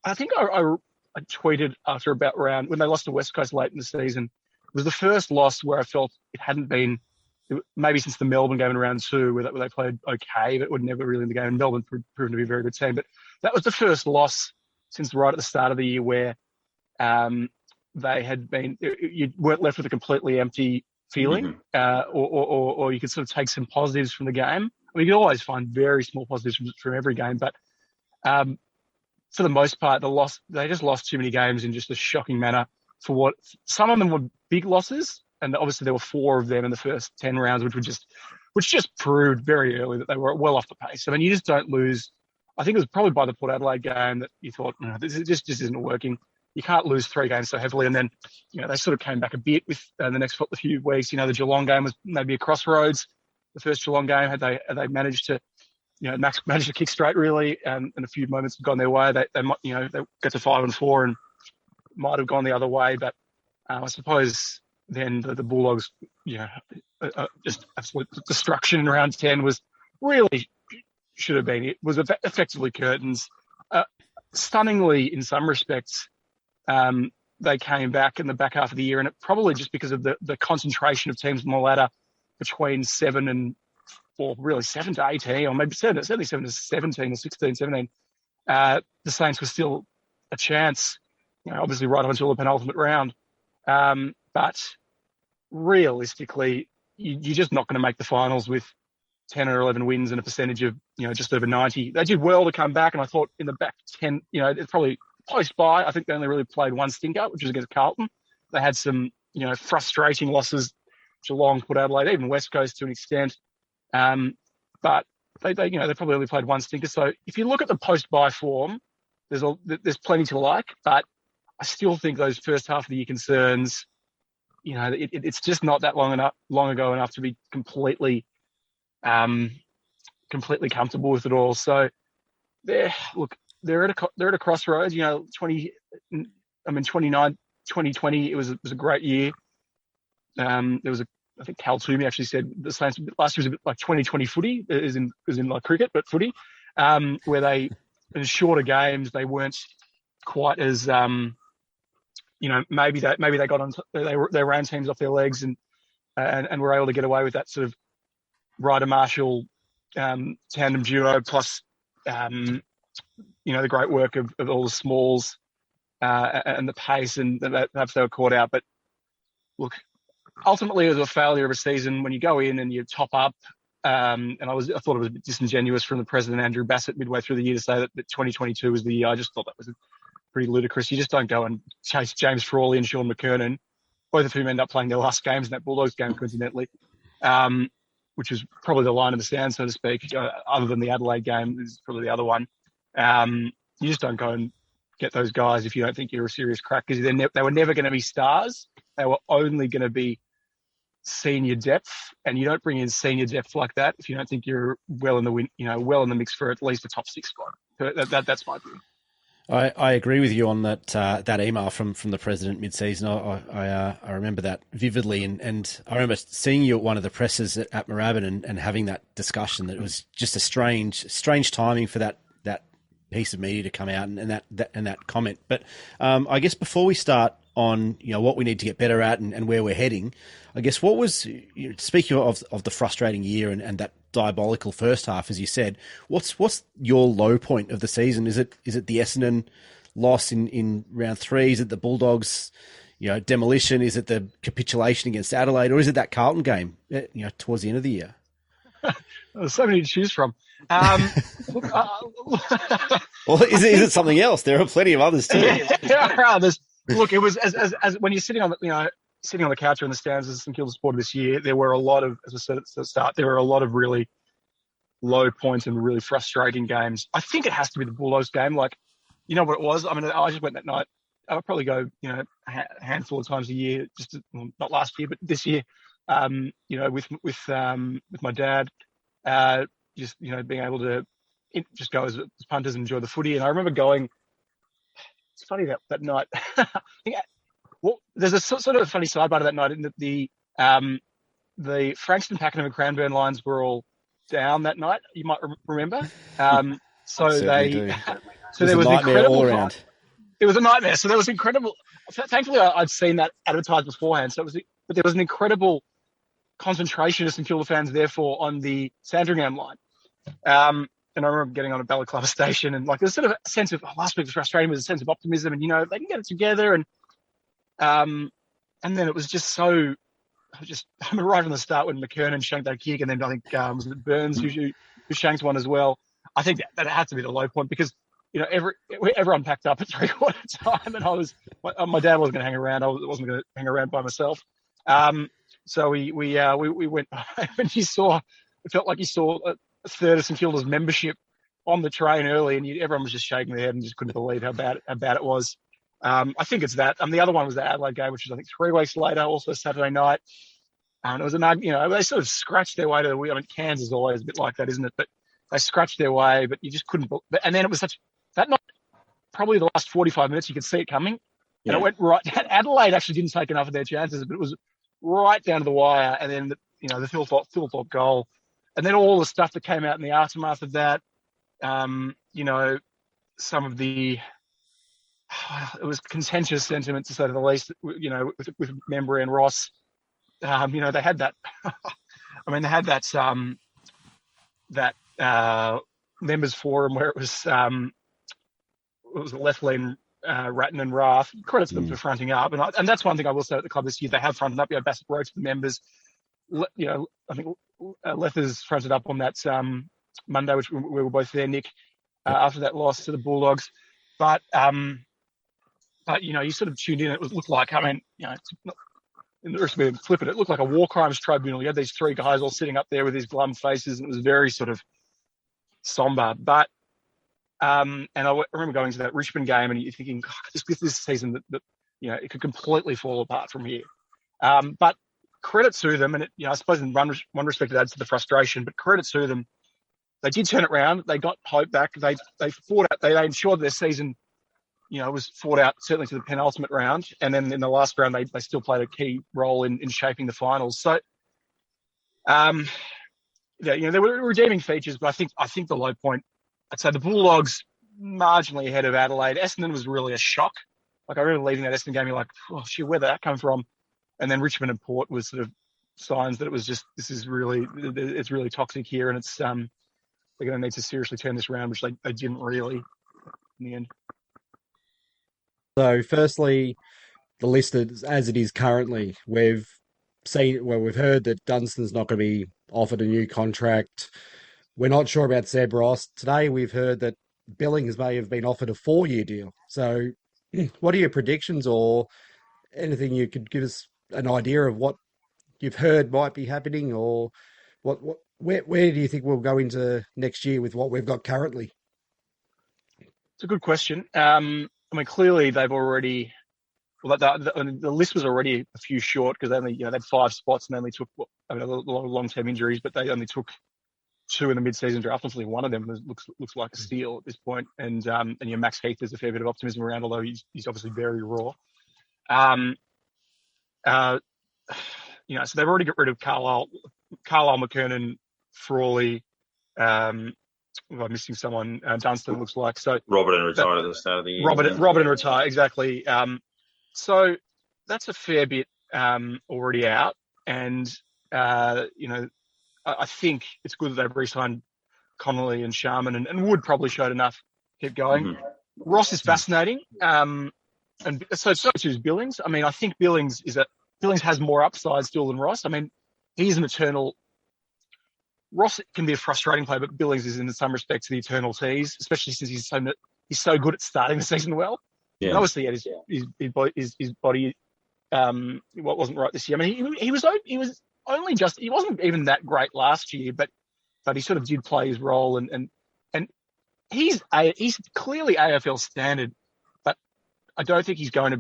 I think I tweeted after about round when they lost to West Coast late in the season. It was the first loss where I felt it hadn't been, maybe since the Melbourne game in round 2, where they played okay, but were never really in the game. And Melbourne proven to be a very good team. But that was the first loss since right at the start of the year where they had been, you weren't left with a completely empty feeling, or you could sort of take some positives from the game. I mean, you can always find very small positives from every game, but for the most part, they just lost too many games in just a shocking manner. For what some of them were big losses, and obviously there were 4 of them in the first 10 rounds, which just proved very early that they were well off the pace. I mean, you just don't lose. I think it was probably by the Port Adelaide game that you thought, no, this just isn't working. You can't lose 3 games so heavily. And then, they sort of came back a bit with the next few weeks. The Geelong game was maybe a crossroads. The first Geelong game, had they managed to, Max managed to kick straight really, and a few moments had gone their way. They might, they got to 5-4 and might have gone the other way. But I suppose then the Bulldogs, just absolute destruction in round 10 was really should have been. It was effectively curtains. Stunningly, in some respects, they came back in the back half of the year, and it probably just because of the concentration of teams on the ladder between 7 to 18, or maybe certainly 7 to 17 or 16, 17. The Saints were still a chance, obviously right up until the penultimate round. But realistically, you're just not going to make the finals with 10 or 11 wins and a percentage of, just over 90. They did well to come back, and I thought in the back 10, it's probably close by. I think they only really played one stinker, which was against Carlton. They had some, frustrating losses, Geelong, Port Adelaide, even West Coast to an extent. But they probably only played one stinker. So if you look at the post-bye form, there's plenty to like, but I still think those first half of the year concerns, it's just not that long ago enough to be completely comfortable with it all. So they're at a crossroads. 2020 it was a great year. I think Cal Toomey actually said the Saints last year was a bit like 2020 footy, is in like cricket, but footy, where they in shorter games they weren't quite as maybe they got on, they ran teams off their legs and were able to get away with that sort of Ryder Marshall tandem duo, plus the great work of all the smalls and the pace, and perhaps they were caught out. But look, ultimately, it was a failure of a season when you go in and you top up. And I thought it was a bit disingenuous from the president, Andrew Bassett, midway through the year to say that 2022 was the year. I just thought that was pretty ludicrous. You just don't go and chase James Frawley and Sean McKernan, both of whom end up playing their last games in that Bulldogs game, coincidentally, which was probably the line of the sand, so to speak, other than the Adelaide game. This is probably the other one. You just don't go and get those guys if you don't think you're a serious crack, because they were never going to be stars. They were only going to be senior depth, and you don't bring in senior depth like that if you don't think you're well in the mix for at least a top 6 squad. So that's my view. I agree with you on that email from the president mid-season. I remember that vividly, and I remember seeing you at one of the presses at Moorabbin and having that discussion. That it was just a strange timing for that piece of media to come out and that comment. But I guess before we start on what we need to get better at and where we're heading, I guess what was, speaking of the frustrating year and that diabolical first half, as you said, what's your low point of the season? Is it the Essendon loss in round 3? Is it the Bulldogs demolition? Is it the capitulation against Adelaide, or is it that Carlton game towards the end of the year? There's so many to choose from. Well, is it something else? There are plenty of others too. Look, it was as when you're sitting on the couch or in the stands as a St Kilda supporter this year, there were a lot of, as I said at the start, there were a lot of really low points and really frustrating games. I think it has to be the Bulldogs game. Like, you know what it was? I mean, I just went that night. I would probably go, a handful of times a year, not last year, but this year, with my dad, being able to just go as punters and enjoy the footy. And I remember going, it's funny that night. Well, there's a sort of funny sidebar to that night in that the Frankston, Pakenham and Cranbourne lines were all down that night. You might remember. So there was an incredible all around. It was a nightmare. So there was incredible. Thankfully, I'd seen that advertised beforehand. So but there was an incredible concentration of St Kilda fans, therefore, on the Sandringham line. And I remember getting on a Balaclava station, and there's sort of a sense of, last week was frustrating, was a sense of optimism, and they can get it together, and then it was just so. I remember right from the start when McKernan shanked that kick, and then I think was it Burns who shanked one as well. I think that had to be the low point, because everyone packed up at 3/4 time, and my dad wasn't going to hang around. I wasn't going to hang around by myself. So we went. When it felt like you saw a third of St Kilda's membership on the train early, and everyone was just shaking their head and just couldn't believe how bad it was. I think it's that. The other one was the Adelaide game, which was I think 3 weeks later, also Saturday night. And it was they sort of scratched their way to the wheel. I mean, Cairns is always a bit like that, isn't it? But they scratched their way, but you just couldn't. And then it was that night, probably the last 45 minutes, you could see it coming. And it went right. Adelaide actually didn't take enough of their chances, but it was right down to the wire. And then the Philthorpe goal, and then all the stuff that came out in the aftermath of that. Some of the it was contentious sentiment, to say the least. With Membry and Ross. They had that. I mean, they had that members forum where it was left lean Ratton and Rath. Credit to them for fronting up, and that's one thing I will say at the club this year. They have fronted up. Bassett wrote to the members. I think Lethers fronted up on that Monday, which we were both there, Nick, after that loss to the Bulldogs. But you sort of tuned in. It looked like, in the rest of it, flipping, it looked like a war crimes tribunal. You had these 3 guys all sitting up there with these glum faces, and it was very sort of somber. But and I remember going to that Richmond game, and you're thinking, this season that it could completely fall apart from here. But credit to them, and I suppose in one respect it adds to the frustration. But credit to them, they did turn it around. They got hope back. They fought out. They ensured their season. Was fought out certainly to the penultimate round, and then in the last round they still played a key role in shaping the finals. So, there were redeeming features, but I think the low point, I'd say the Bulldogs marginally ahead of Adelaide. Essendon was really a shock. Like, I remember leaving that Essendon game, you're like, oh, shit, where did that come from? And then Richmond and Port was sort of signs that it was just, it's really toxic here, and it's they're going to need to seriously turn this around, which they didn't really in the end. So, firstly, the list as it is currently, we've heard that Dunstan's not going to be offered a new contract. We're not sure about Seb Ross. Today, we've heard that Billings may have been offered a 4-year deal. So, what are your predictions, or anything you could give us an idea of what you've heard might be happening, or where do you think we'll go into next year with what we've got currently? It's a good question. I mean, clearly they've already. Well, the list was already a few short because they only, they had 5 spots and they only took a lot of long-term injuries, but they only took 2 in the mid-season draft. Unfortunately, one of them looks like a steal at this point. And Max Heath, there's a fair bit of optimism around, although he's obviously very raw. So they've already got rid of Carlisle, McKernan, Frawley. I'm missing someone. Dunstan looks like. So Robertson retired at the start of the year. Robertson retired, exactly. So that's a fair bit already out, and I think it's good that they've re-signed Connolly and Sharman, and Wood probably showed enough to keep going. Mm-hmm. Ross is fascinating, and so too is Billings. I mean, I think Billings has more upside still than Ross. I mean, he's an eternal. Ross can be a frustrating player, but Billings is in some respects the eternal tease, especially since he's so good at starting the season well. Yeah. And obviously, his body, what wasn't right this year. I mean, he wasn't even that great last year, but he sort of did play his role, and he's clearly AFL standard, but I don't think he's probably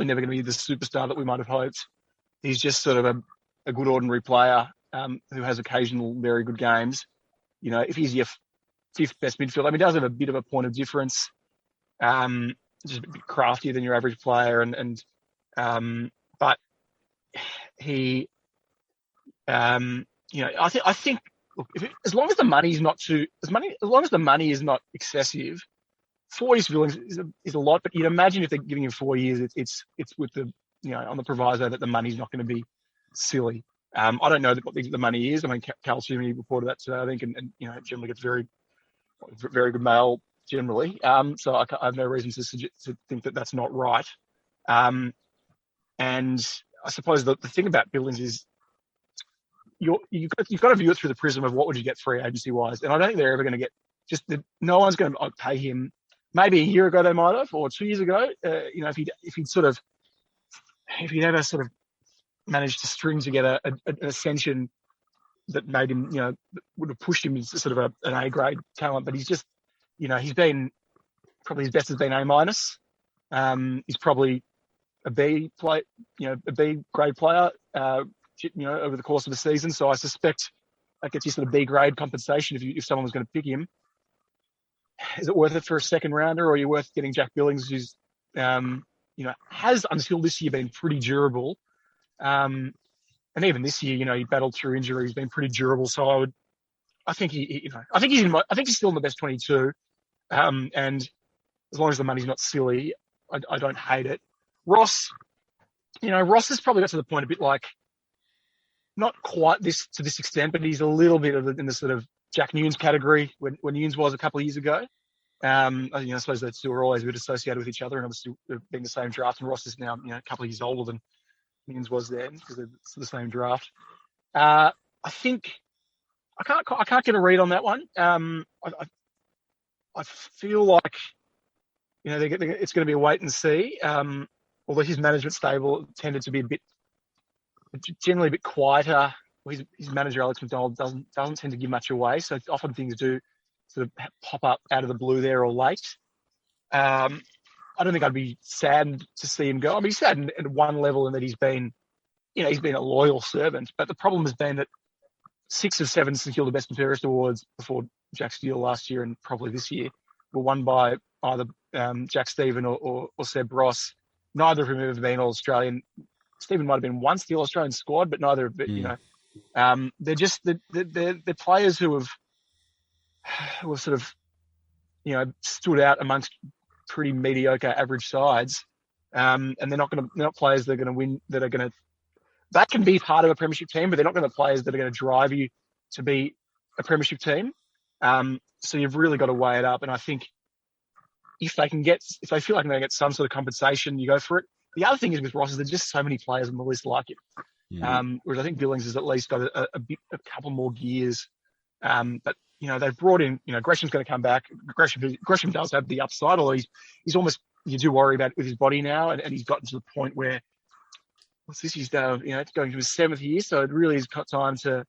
never going to be the superstar that we might have hoped. He's just sort of a good ordinary player who has occasional very good games. If he's your 5th best midfielder, I mean, he does have a bit of a point of difference. Just a bit craftier than your average player, but he, I think, look, as long as the money is not excessive, 4 years Billings is a lot. But you'd imagine if they're giving him 4 years, it's with the on the proviso that the money's not going to be silly. I don't know what the money is. I mean, Cal Cherny reported that today, I think, and generally gets very, very good mail generally. So I have no reason to think that that's not right. And I suppose the thing about Billings is you've got to view it through the prism of what would you get free agency wise. And I don't think they're ever going to get no one's going to pay him. Maybe a year ago they might have, or 2 years ago. If he'd ever sort of managed to string together an ascension that made him, would have pushed him as sort of an A grade talent. But he's just, he's been probably his best has been A-. He's probably a B play, a B grade player, over the course of the season. So I suspect that gets you sort of B grade compensation if someone was going to pick him. Is it worth it for a second rounder, or are you worth getting Jack Billings, who's, has until this year been pretty durable. And even this year, he battled through injury. He's been pretty durable. So I think he's still in the best 22. And as long as the money's not silly, I don't hate it. Ross has probably got to the point a bit like, not quite to this extent, but he's a little bit in the sort of Jack Nunes category when Nunes was a couple of years ago. I suppose those two are always a bit associated with each other, and obviously being the same draft. And Ross is now, a couple of years older than Nunes was then because it's the same draft. I think I can't get a read on that one. I feel like it's going to be a wait and see. Although his management stable tended to be generally a bit quieter. His manager Alex McDonald doesn't tend to give much away, so often things do sort of pop up out of the blue there or late. I don't think I'd be sad to see him go. I mean, he's sad at one level in that he's been a loyal servant, but the problem has been that 6 of 7 St Kilda Best and Fairest awards before Jack Steele last year and probably this year were won by either Jack Stephen or Seb Ross. Neither of whom have ever been All-Australian. Stephen might have been once the All-Australian squad, but neither of it, they're just they're players who have sort of stood out amongst pretty mediocre average sides. And they're not players that are going to win, that can be part of a premiership team, but they're not going to players that are going to drive you to be a premiership team. So you've really got to weigh it up. And I think if they feel like they're going to get some sort of compensation, you go for it. The other thing is with Ross is there's just so many players on the list like him. Whereas I think Billings has at least got a couple more gears. But they've brought in, Gresham's going to come back. Gresham does have the upside, although he's almost, you do worry about with his body now, and he's gotten to the point where, what's this? He's going to his 7th year, so it really has got time to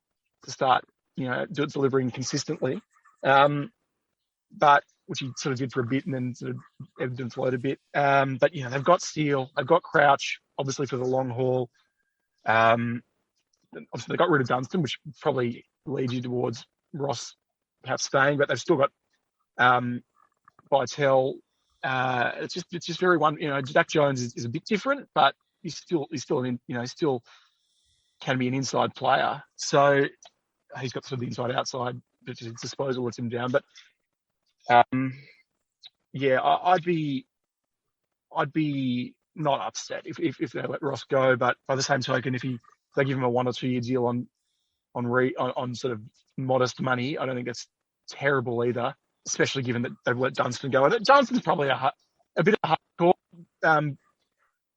start, delivering consistently. But which he sort of did for a bit and then sort of ebbed and flowed a bit. But they've got Steele, they've got Crouch, obviously for the long haul. Obviously they got rid of Dunstan, which probably leads you towards Ross perhaps staying, but they've still got Vitell. It's just very one. Jack Jones is a bit different, but he's still still can be an inside player. So he's got sort of the inside outside disposal lets him down. But I'd be not upset if they let Ross go. But by the same token, if they give him a 1 or 2 year deal on sort of modest money, I don't think that's terrible either, especially given that they've let Dunstan go. And Dunstan's probably a bit of a hard call,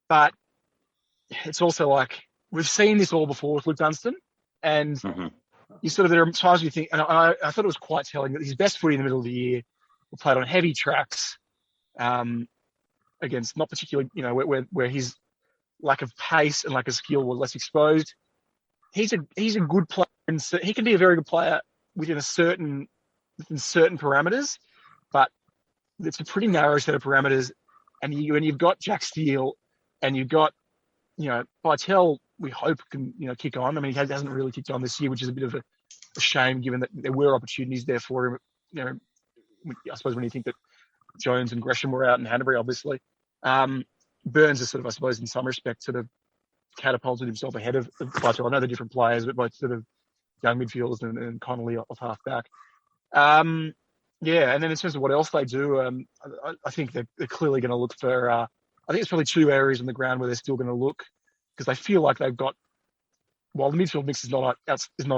but it's also like we've seen this all before with Luke Dunstan, and you sort of, there are times you think, and I thought it was quite telling that his best footy in the middle of the year were played on heavy tracks against not particularly, where his lack of pace and lack of skill were less exposed. He's a good player, and he can be a very good player within certain parameters, but it's a pretty narrow set of parameters. And you've got Jack Steele, and you've got Vitell, we hope can kick on. I mean, he hasn't really kicked on this year, which is a bit of a shame given that there were opportunities there for him. I suppose when you think that Jones and Gresham were out in Hanbury, obviously. Burns is sort of, I suppose, in some respect, sort of catapulted himself ahead of Vitell. I know they're different players, but both sort of young midfielders and Connolly off half back. And then in terms of what else they do, I think they're clearly going to look for. I think it's probably 2 areas on the ground where they're still going to look, because they feel like they've got. While the midfield mix is not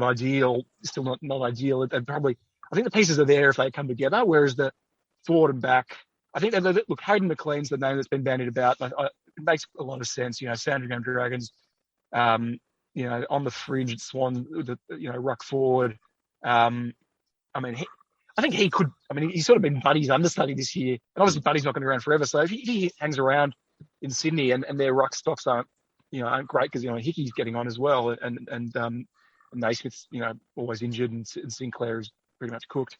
ideal, still not ideal. They'd probably. I think the pieces are there if they come together. Whereas the forward and back, I think look. Hayden McLean's the name that's been bandied about. It makes a lot of sense. Sandringham Dragons, on the fringe at Swan, ruck forward. I think he could. He's sort of been Buddy's understudy this year, and obviously Buddy's not going to be around forever. So if he hangs around in Sydney and their ruck stocks aren't great, because Hickey's getting on as well, and Naismith's always injured, and Sinclair is pretty much cooked.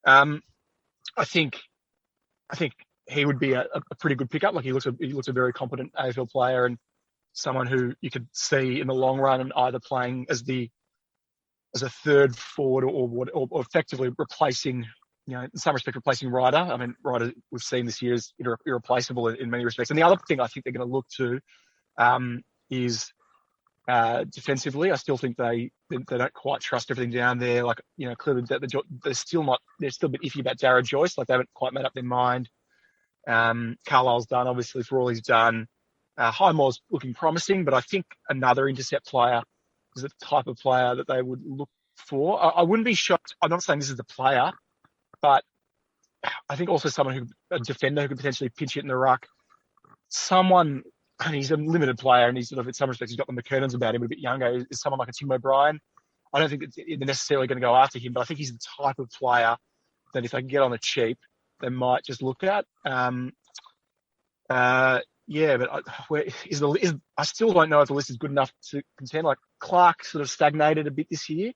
I think he would be a pretty good pickup. Like he looks a very competent AFL player, and someone who you could see in the long run and either playing as a third forward or effectively replacing, in some respect, replacing Ryder. Ryder we've seen this year is irreplaceable in many respects. And the other thing I think they're going to look to is defensively. I still think they don't quite trust everything down there. Like, clearly they're still a bit iffy about Darragh Joyce. Like they haven't quite made up their mind. Carlisle's done, obviously, for all he's done. Highmore's looking promising, but I think another intercept player is the type of player that they would look for. I wouldn't be shocked. I'm not saying this is the player, but I think also a defender who could potentially pinch it in the ruck. Someone, and he's a limited player, and he's sort of, in some respects, he's got the McKernans about him, a bit younger, is someone like a Tim O'Brien. I don't think they're necessarily going to go after him, but I think he's the type of player that if they can get on the cheap, they might just look at. But I still don't know if the list is good enough to contend. Like Clark sort of stagnated a bit this year.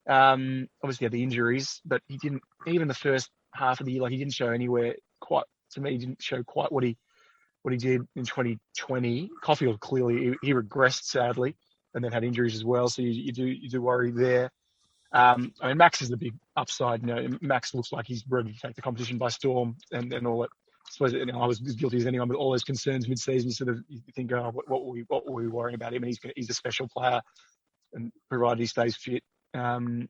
Obviously had the injuries, but he didn't, even the first half of the year, like he didn't show anywhere quite, to me, he didn't show quite what he did in 2020. Caulfield clearly, he regressed sadly, and then had injuries as well. So you do worry there. Max is the big upside. Max looks like he's ready to take the competition by storm, and all that. I suppose I was as guilty as anyone, but all those concerns mid-season, you think, what were we worrying about him? And he's a special player, and provided he stays fit and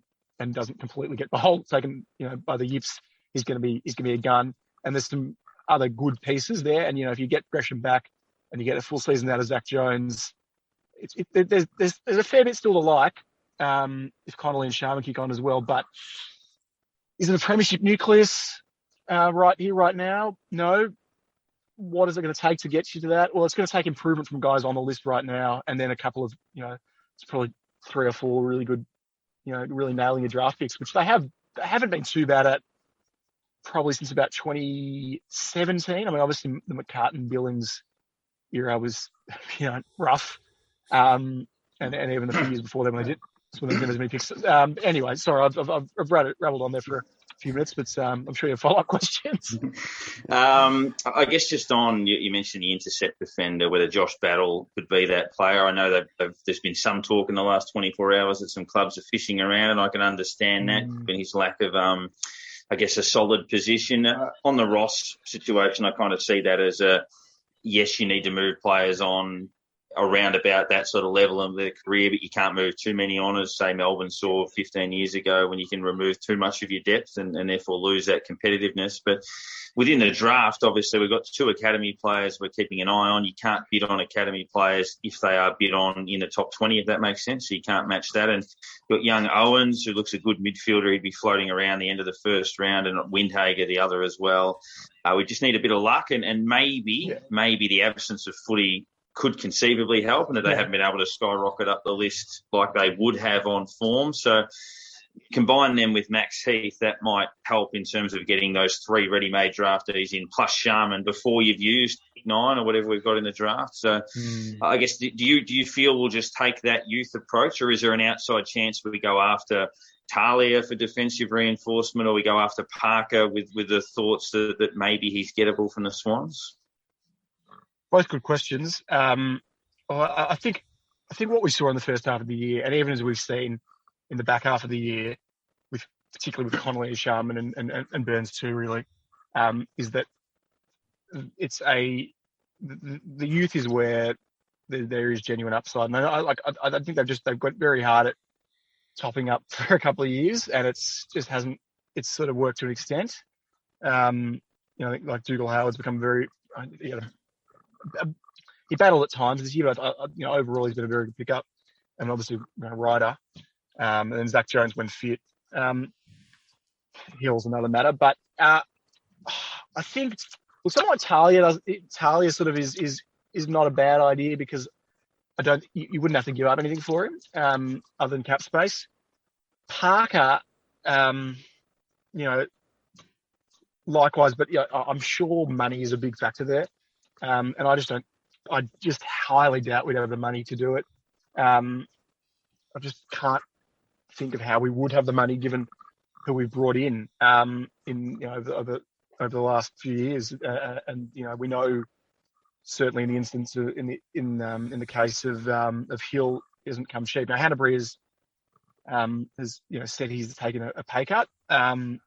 doesn't completely get the whole taken by the yips, he's going to be a gun. And there's some other good pieces there. And, if you get Gresham back and you get a full season out of Zach Jones, there's a fair bit still to like, if Connolly and Sharman kick on as well. But is it a premiership nucleus right here, right now? No. What is it going to take to get you to that? Well, it's going to take improvement from guys on the list right now, and then a couple of, it's probably 3 or 4 really good, really nailing your draft picks, which they haven't been too bad at probably since about 2017. I mean, obviously the McCartan Billings era was, rough. And even the few years before then when they did, when there was as many picks. Anyway, sorry, I've rabbled on there for a few minutes, but I'm sure you have follow-up questions. I guess just on, you mentioned the intercept defender, whether Josh Battle could be that player. I know there's been some talk in the last 24 hours that some clubs are fishing around, and I can understand that, given his lack of, I guess, a solid position. On the Ross situation, I kind of see that as yes, you need to move players on around about that sort of level of their career, but you can't move too many on, as say Melbourne saw 15 years ago, when you can remove too much of your depth and therefore lose that competitiveness. But within the draft, obviously, we've got 2 academy players we're keeping an eye on. You can't bid on academy players if they are bid on in the top 20, if that makes sense. So you can't match that. And you've got young Owens, who looks a good midfielder. He'd be floating around the end of the first round, and Windhager the other as well. We just need a bit of luck, and maybe the absence of footy could conceivably help, and that they haven't been able to skyrocket up the list like they would have on form. So combine them with Max Heath, that might help in terms of getting those 3 ready-made draftees in, plus Sharman, before you've used 9 or whatever we've got in the draft. So I guess, do you feel we'll just take that youth approach, or is there an outside chance we go after Talia for defensive reinforcement, or we go after Parker with the thoughts that maybe he's gettable from the Swans? Both good questions. I think what we saw in the first half of the year, and even as we've seen in the back half of the year, particularly with Connolly and Sharman and Burns too, really, is that it's the youth is where there is genuine upside. And I think they've got very hard at topping up for a couple of years, and it's sort of worked to an extent. I think like Dougal Howard's become very, he battled at times this year, but overall he's been a very good pickup, and obviously Ryder, and then Zach Jones when fit. Hill's another matter, but I think something like Talia sort of is not a bad idea, because you wouldn't have to give up anything for him other than cap space. Parker, likewise, but I'm sure money is a big factor there. And I just highly doubt we'd have the money to do it. I just can't think of how we would have the money given who we've brought in over the last few years. And we know certainly in the instance in the case of Hill, hasn't come cheap. Now Hanbury has said he's taken a pay cut. Carlisle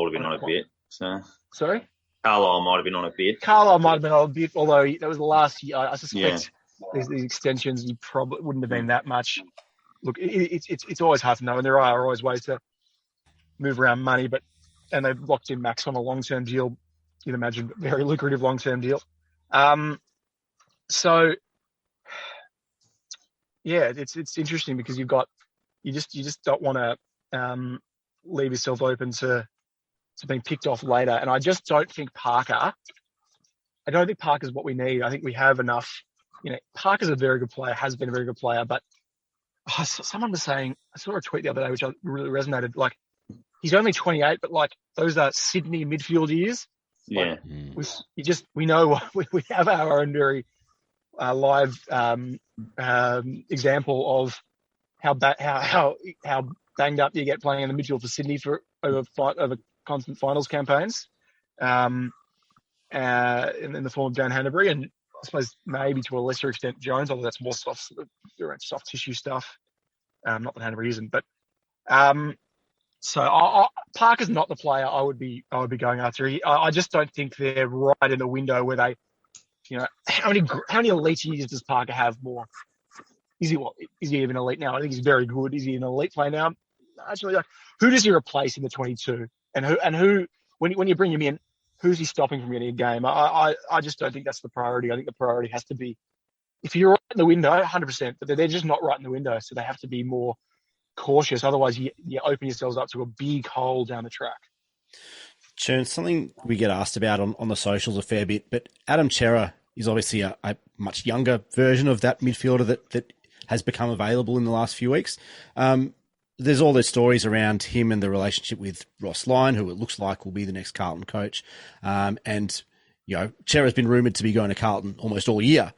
would have been on a bit. So sorry. Carlisle might have been on a bit. Carlisle might have been on a bit, although that was the last year. I suspect these extensions, you probably wouldn't have been that much. Look, it's always hard to know, and there are always ways to move around money, and they've locked in Max on a long-term deal. You'd imagine very lucrative long-term deal. So yeah, it's interesting because you just don't want to leave yourself open to being picked off later. And I just don't think Parker's what we need. I think we have enough. Parker's a very good player, has been a very good player, but someone was saying, I saw a tweet the other day which really resonated. Like, he's only 28, but like those are Sydney midfield years. Yeah. Like, we know we have our own very live example of how banged up you get playing in the midfield for Sydney over constant finals campaigns, in the form of Dan Hanbury, and I suppose maybe to a lesser extent Jones, although that's more soft tissue stuff. Not that Hanbury isn't, but so Parker's not the player I would be going after. I just don't think they're right in the window where they, how many elite years does Parker have more? Is he even elite now? I think he's very good. Is he an elite player now? Actually, like, who does he replace in the 22? And who when you bring him in, who's he stopping from getting a game? I just don't think that's the priority. I think the priority has to be, if you're right in the window, 100%, but they're just not right in the window, so they have to be more cautious. Otherwise, you open yourselves up to a big hole down the track. Chern, something we get asked about on the socials a fair bit, but Adam Cerra is obviously a much younger version of that midfielder that has become available in the last few weeks. There's all those stories around him and the relationship with Ross Lyon, who it looks like will be the next Carlton coach. And, you know, Cerra's been rumoured to be going to Carlton almost all year.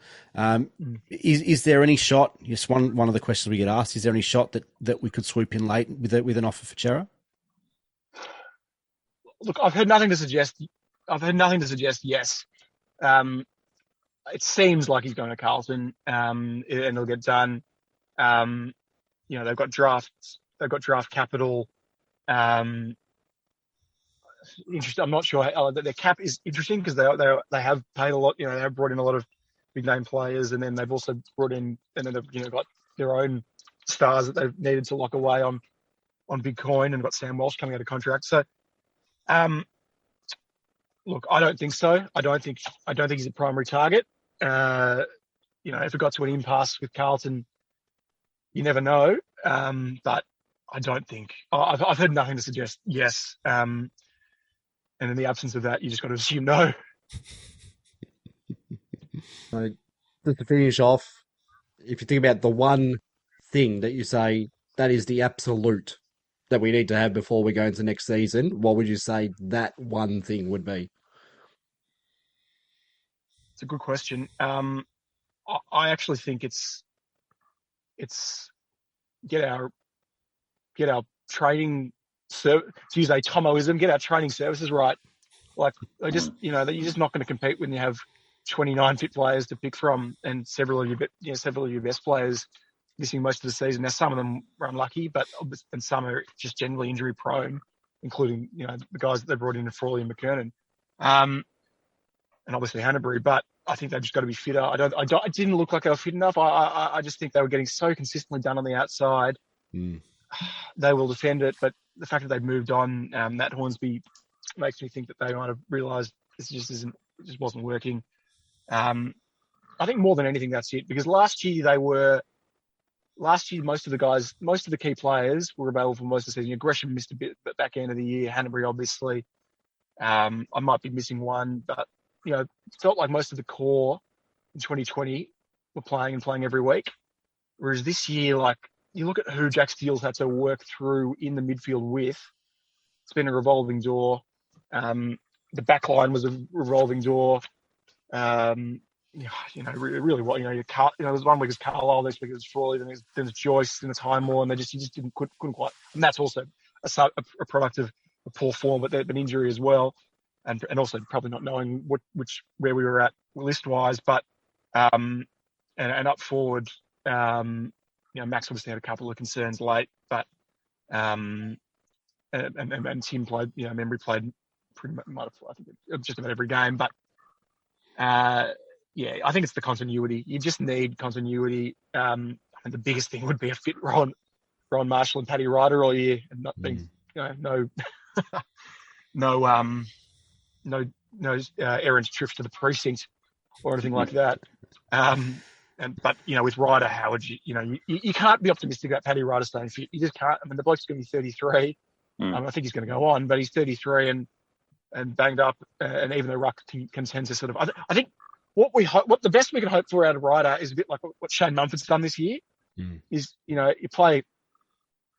Is there any shot, yes, one of the questions we get asked, is there any shot that we could swoop in late with an offer for Cerra? Look, I've heard nothing to suggest yes. It seems like he's going to Carlton, and it'll get done. You know, they've got draft capital. Interesting. I'm not sure their cap is interesting because they have paid a lot. You know, they have brought in a lot of big name players, and then they've also brought in, and then they've got their own stars that they've needed to lock away on big coin, and got Sam Walsh coming out of contract. So, look, I don't think so. I don't think he's a primary target. You know, if it got to an impasse with Carlton, you never know. But I don't think I've heard nothing to suggest yes. And in the absence of that, you just got to assume no. So, just to finish off, if you think about the one thing that you say that is the absolute that we need to have before we go into next season, what would you say that one thing would be? It's a good question. I actually think it's get our training to use a Tomoism, get our training services right. Like, I just, you know, that you're just not going to compete when you have 29 fit players to pick from, and several of your best players missing most of the season. Now, some of them were unlucky, and some are just generally injury prone, including, you know, the guys that they brought in, Frawley and McKernan, and obviously Hanbury. But I think they've just got to be fitter. It didn't look like they were fit enough. I just think they were getting so consistently done on the outside. They will defend it, but the fact that they've moved on, Matt Hornsby, makes me think that they might have realised it just wasn't working. I think more than anything, that's it. Because last year, most of the key players were available for most of the season. Gresham missed a bit at the back end of the year. Hanbury, obviously. I might be missing one, but, you know, it felt like most of the core in 2020 were playing every week. Whereas this year, like, you look at who Jack Steele's had to work through in the midfield with. It's been a revolving door. The back line was a revolving door. You know, really, what, you know, there's 1 week it's Carlisle, this week it's Frawley, then there's Joyce, then it's Highmore, and you just couldn't quite. And that's also a product of a poor form, but an injury as well, and also probably not knowing where we were at list wise. But and up forward, you know, Max obviously had a couple of concerns late, but and Tim played, you know, Memory played pretty much, I think, just about every game. But yeah, I think it's the continuity. You just need continuity. And the biggest thing would be a fit Ron Marshall and Paddy Ryder all year, and not being, you know, no errant trip to the precinct or anything like that. But, you know, with Ryder, Howard, you can't be optimistic about Paddy Ryder staying fit. You just can't. I mean, the bloke's going to be 33. I think he's going to go on, but he's 33 and banged up, and even the ruck consensus sort of. I think what the best we can hope for out of Ryder is a bit like what Shane Mumford's done this year. Is, you know, you play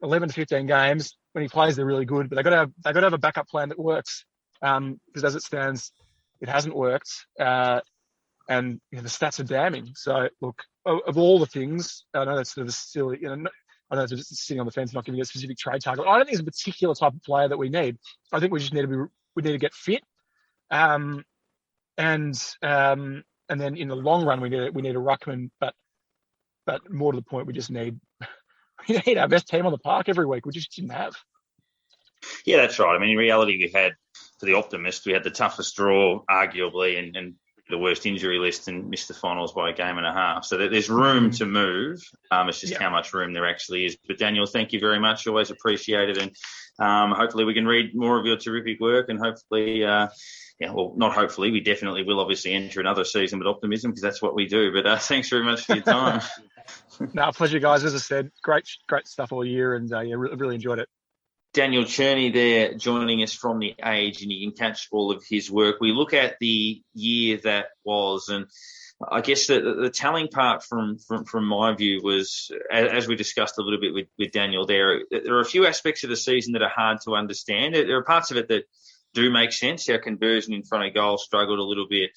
11 to 15 games. When he plays, they're really good, but they got to have a backup plan that works. Because as it stands, it hasn't worked. And, you know, the stats are damning. So, look, of all the things, I know that's sort of a silly, you know, I know it's just sitting on the fence, not giving you a specific trade target. I don't think it's a particular type of player that we need. I think we just need to get fit. And then in the long run, we need a ruckman, but more to the point, we need our best team on the park every week. We just didn't have. Yeah, that's right. I mean, in reality, we had, for the optimist, we had the toughest draw, arguably, and the worst injury list, and missed the finals by a game and a half. So there's room to move. It's just how much room there actually is. But Daniel, thank you very much. Always appreciated. And hopefully we can read more of your terrific work, and hopefully yeah, well, not hopefully, we definitely will obviously enter another season with optimism because that's what we do. But thanks very much for your time. No, pleasure, guys. As I said, great stuff all year, and really enjoyed it. Daniel Cherny there joining us from The Age, and you can catch all of his work. We look at the year that was, and I guess the telling part from my view was, as we discussed a little bit with Daniel there are a few aspects of the season that are hard to understand. There are parts of it that do make sense. Our conversion in front of goal struggled a little bit.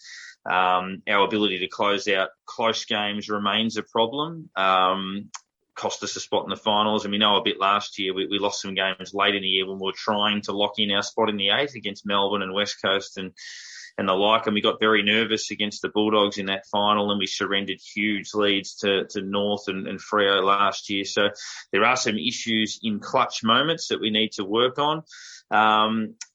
Our ability to close out close games remains a problem. Cost us a spot in the finals. And we know a bit last year, we lost some games late in the year when we were trying to lock in our spot in the 8 against Melbourne and West Coast and the like. And we got very nervous against the Bulldogs in that final, and we surrendered huge leads to North and Freo last year. So there are some issues in clutch moments that we need to work on.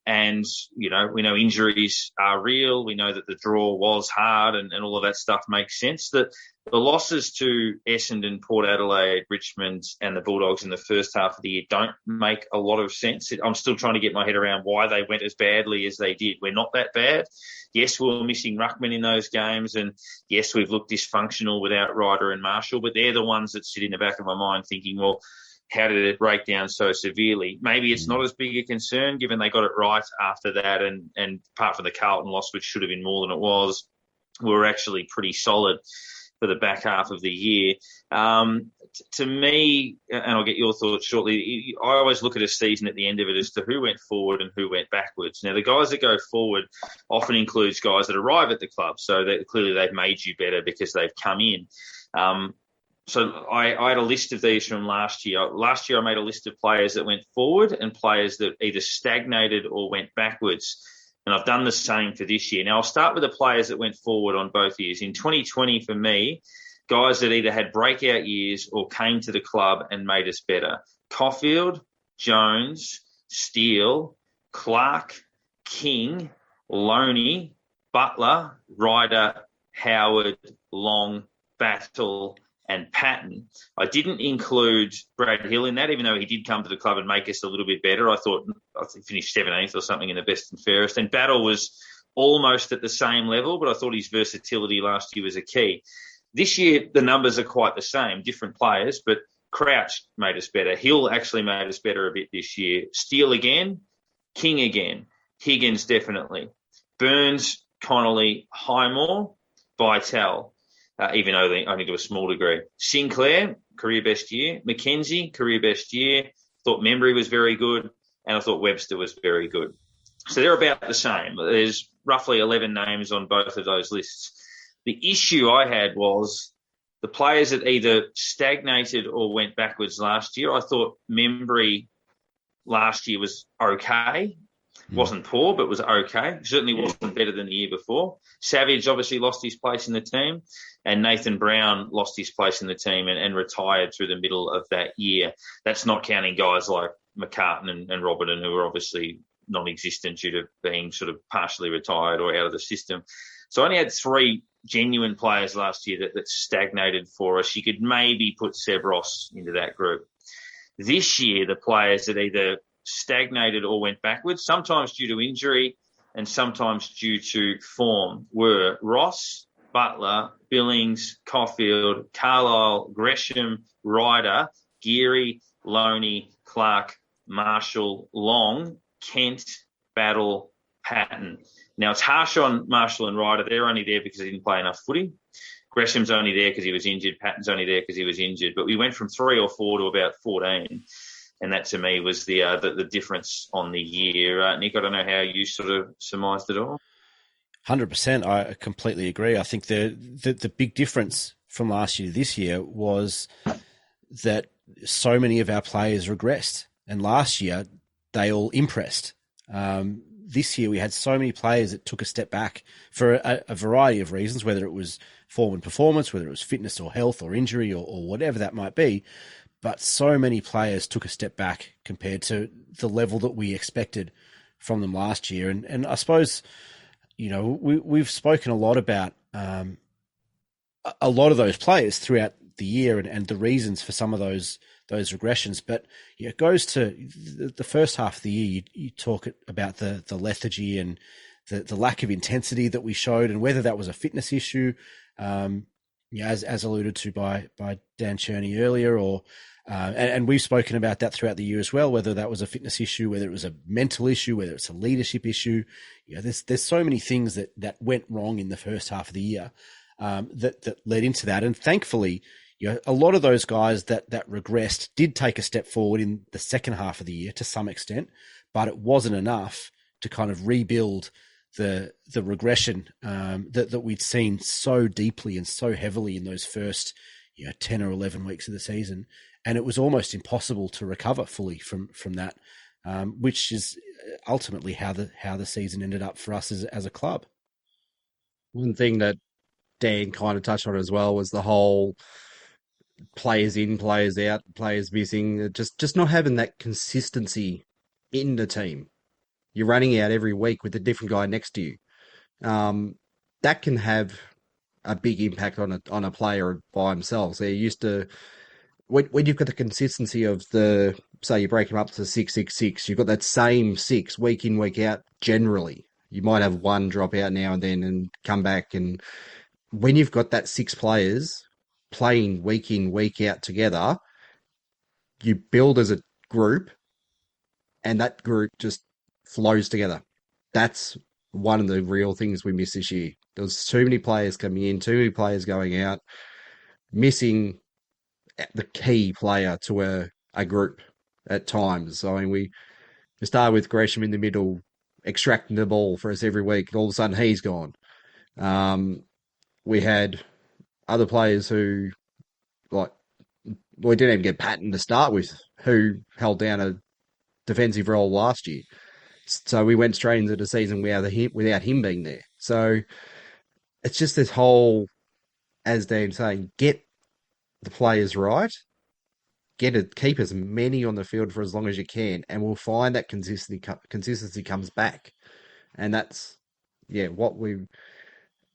And, we know injuries are real. We know that the draw was hard and all of that stuff makes sense. That the losses to Essendon, Port Adelaide, Richmond and the Bulldogs in the first half of the year don't make a lot of sense. I'm still trying to get my head around why they went as badly as they did. We're not that bad. Yes, we were missing Ruckman in those games, and yes, we've looked dysfunctional without Ryder and Marshall, but they're the ones that sit in the back of my mind thinking, well, how did it break down so severely? Maybe it's not as big a concern given they got it right after that, and apart from the Carlton loss, which should have been more than it was, we were actually pretty solid for the back half of the year. To me, and I'll get your thoughts shortly, I always look at a season at the end of it as to who went forward and who went backwards. Now, the guys that go forward often includes guys that arrive at the club, so that clearly they've made you better because they've come in. So I had a list of these from last year. Last year, I made a list of players that went forward and players that either stagnated or went backwards. And I've done the same for this year. Now, I'll start with the players that went forward on both years. In 2020, for me, guys that either had breakout years or came to the club and made us better. Caulfield, Jones, Steele, Clark, King, Loney, Butler, Ryder, Howard, Long, Battle, and Patton. I didn't include Brad Hill in that, even though he did come to the club and make us a little bit better. I think he finished 17th or something in the best and fairest. And Battle was almost at the same level, but I thought his versatility last year was a key. This year, the numbers are quite the same, different players, but Crouch made us better. Hill actually made us better a bit this year. Steele again, King again, Higgins definitely. Burns, Connolly, Highmore, Vitale. Even though they only to a small degree. Sinclair, career best year. McKenzie, career best year. Thought Membry was very good, and I thought Webster was very good. So they're about the same. There's roughly 11 names on both of those lists. The issue I had was the players that either stagnated or went backwards last year. I thought Membry last year was okay. Wasn't poor, but was okay. Certainly wasn't better than the year before. Savage obviously lost his place in the team, and Nathan Brown lost his place in the team and retired through the middle of that year. That's not counting guys like McCartan and Robertson, who are obviously non-existent due to being sort of partially retired or out of the system. So I only had 3 genuine players last year that stagnated for us. You could maybe put Seb Ross into that group. This year, the players that either stagnated or went backwards, sometimes due to injury and sometimes due to form, were Ross, Butler, Billings, Caulfield, Carlisle, Gresham, Ryder, Geary, Loney, Clark, Marshall, Long, Kent, Battle, Patton. Now, it's harsh on Marshall and Ryder. They're only there because they didn't play enough footy. Gresham's only there because he was injured. Patton's only there because he was injured. But we went from 3 or 4 to about 14. And that, to me, was the difference on the year. Nick, I don't know how you sort of surmised it all. 100%. I completely agree. I think the big difference from last year to this year was that so many of our players regressed. And last year, they all impressed. This year, we had so many players that took a step back for a variety of reasons, whether it was form and performance, whether it was fitness or health or injury or whatever that might be. But so many players took a step back compared to the level that we expected from them last year. And I suppose, we've spoken a lot about a lot of those players throughout the year and the reasons for some of those regressions. But it goes to the first half of the year. You talk about the lethargy and the lack of intensity that we showed, and whether that was a fitness issue, as alluded to by Dan Cherny earlier, or and we've spoken about that throughout the year as well, whether that was a fitness issue, whether it was a mental issue, whether it's a leadership issue. There's so many things that went wrong in the first half of the year that led into that. And thankfully, a lot of those guys that regressed did take a step forward in the second half of the year to some extent, but it wasn't enough to kind of rebuild the regression that we'd seen so deeply and so heavily in those first 10 or 11 weeks of the season. And it was almost impossible to recover fully from that, which is ultimately how the season ended up for us as a club. One thing that Dan kind of touched on as well was the whole players in, players out, players missing, just not having that consistency in the team. You're running out every week with a different guy next to you. That can have a big impact on a player by himself. So you're used to, when you've got the consistency of say you break him up to 6-6-6, you've got that same 6 week in, week out generally. You might have one drop out now and then and come back. And when you've got that 6 players playing week in, week out together, you build as a group, and that group just flows together. That's one of the real things we missed this year. There was too many players coming in, too many players going out, missing the key player to a group at times. I mean, we started with Gresham in the middle, extracting the ball for us every week. All of a sudden, he's gone. We had other players who, we didn't even get Patton to start with, who held down a defensive role last year. So we went straight into the season without him being there. So it's just this whole, as Dan's saying, get the players right, keep as many on the field for as long as you can, and we'll find that consistency comes back. And that's, what we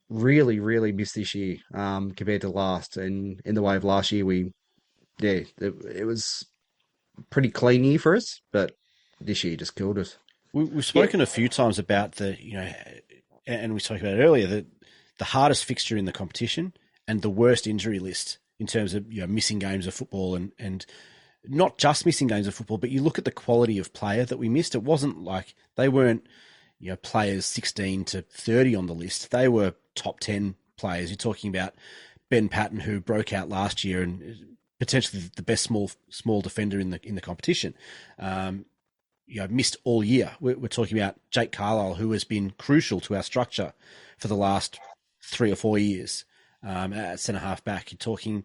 really, really missed this year compared to last. And in the way of last year, it was pretty clean year for us, but this year just killed us. We've spoken a few times about and we spoke about it earlier, the hardest fixture in the competition and the worst injury list in terms of missing games of football, and not just missing games of football, but you look at the quality of player that we missed. It wasn't like they weren't players 16 to 30 on the list. They were top 10 players. You're talking about Ben Patton, who broke out last year and potentially the best small defender in the competition. Missed all year. We're talking about Jake Carlisle, who has been crucial to our structure for the last 3 or 4 years at centre half back. You're talking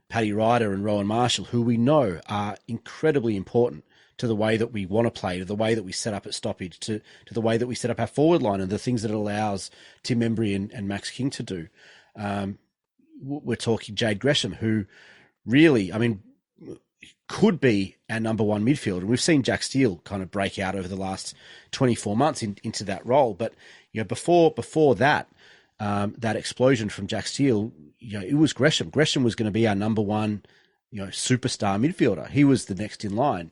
Paddy Ryder and Rowan Marshall, who we know are incredibly important to the way that we want to play, to the way that we set up at stoppage, to the way that we set up our forward line, and the things that it allows Tim Embry and Max King to do. We're talking Jade Gresham, who really, could be our number one midfielder. We've seen Jack Steele kind of break out over the last 24 months into that role. But, before that, that explosion from Jack Steele, it was Gresham. Gresham was going to be our number one, superstar midfielder. He was the next in line.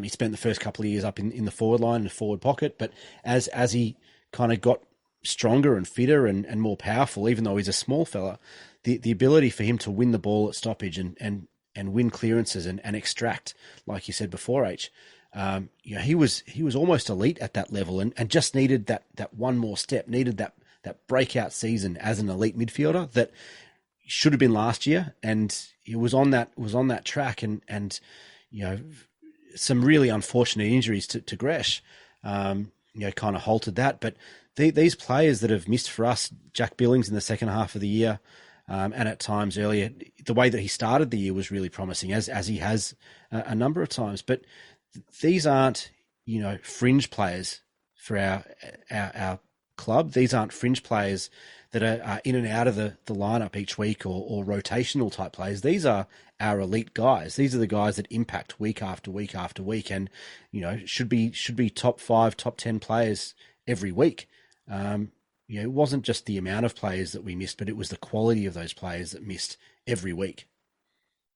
He spent the first couple of years up in the forward line, in the forward pocket. But as he kind of got stronger and fitter and more powerful, even though he's a small fella, the ability for him to win the ball at stoppage and win clearances and extract, like you said before, H. He was almost elite at that level and just needed that one more step, needed that breakout season as an elite midfielder that should have been last year, and he was on that track, and some really unfortunate injuries to Gresh kind of halted that. But these players that have missed for us, Jack Billings in the second half of the year, and at times earlier, the way that he started the year was really promising, as he has a number of times. But these aren't, fringe players for our club. These aren't fringe players that are in and out of the lineup each week or rotational type players. These are our elite guys. These are the guys that impact week after week after week, and should be top 5, top 10 players every week. It wasn't just the amount of players that we missed, but it was the quality of those players that missed every week.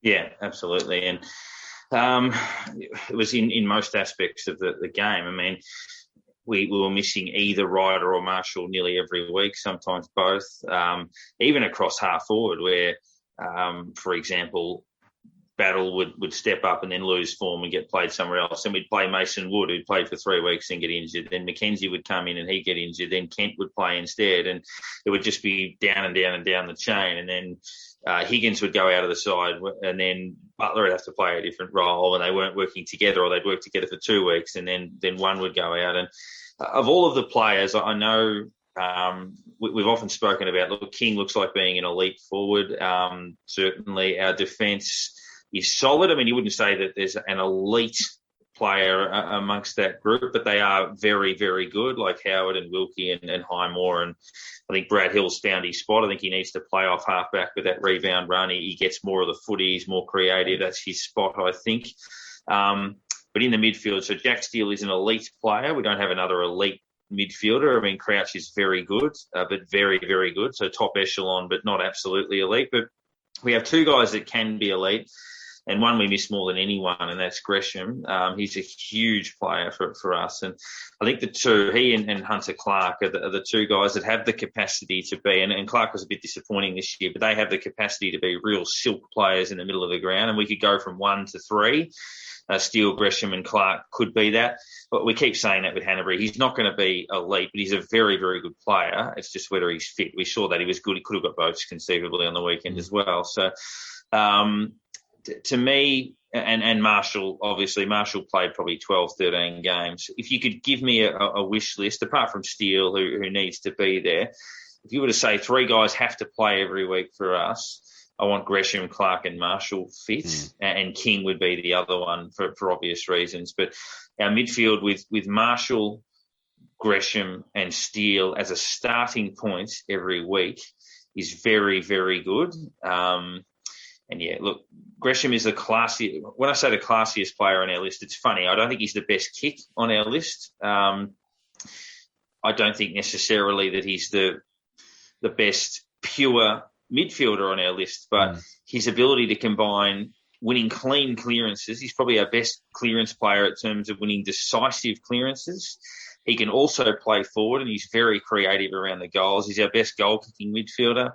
Yeah, absolutely. And it was in most aspects of the game. we were missing either Ryder or Marshall nearly every week, sometimes both, even across half forward where, for example, Battle would step up and then lose form and get played somewhere else. And we'd play Mason Wood, who'd played for 3 weeks and get injured. Then Mackenzie would come in and he'd get injured. Then Kent would play instead. And it would just be down and down and down the chain. And then Higgins would go out of the side. And then Butler would have to play a different role. And they weren't working together, or they'd work together for 2 weeks. And then one would go out. And of all of the players, I know we've often spoken about, look, King looks like being an elite forward. Certainly our defence is solid. I mean, you wouldn't say that there's an elite player amongst that group, but they are very, very good, like Howard and Wilkie and Highmore. And I think Brad Hill's found his spot. I think he needs to play off halfback with that rebound run. He gets more of the footy. He's more creative. That's his spot, I think. But in the midfield, so Jack Steele is an elite player. We don't have another elite midfielder. I mean, Crouch is very good, but very, very good. So top echelon, but not absolutely elite. But we have 2 guys that can be elite, and one we miss more than anyone, and that's Gresham. He's a huge player for us. And I think the two, he and Hunter Clark, are the 2 guys that have the capacity to be, and Clark was a bit disappointing this year, but they have the capacity to be real silk players in the middle of the ground, and we could go from 1 to 3. Steele, Gresham and Clark could be that. But we keep saying that with Hanbury. He's not going to be elite, but he's a very, very good player. It's just whether he's fit. We saw that he was good. He could have got votes conceivably on the weekend as well. So to me, and Marshall, obviously, Marshall played probably 12, 13 games. If you could give me a wish list, apart from Steele, who needs to be there, if you were to say 3 guys have to play every week for us, I want Gresham, Clark and Marshall fit, and King would be the other one for obvious reasons. But our midfield with Marshall, Gresham and Steele as a starting point every week is very, very good. And yeah, look, Gresham is the classy. When I say the classiest player on our list, it's funny. I don't think he's the best kick on our list. I don't think necessarily that he's the best pure midfielder on our list, but his ability to combine winning clean clearances, he's probably our best clearance player in terms of winning decisive clearances. He can also play forward, and he's very creative around the goals. He's our best goal-kicking midfielder.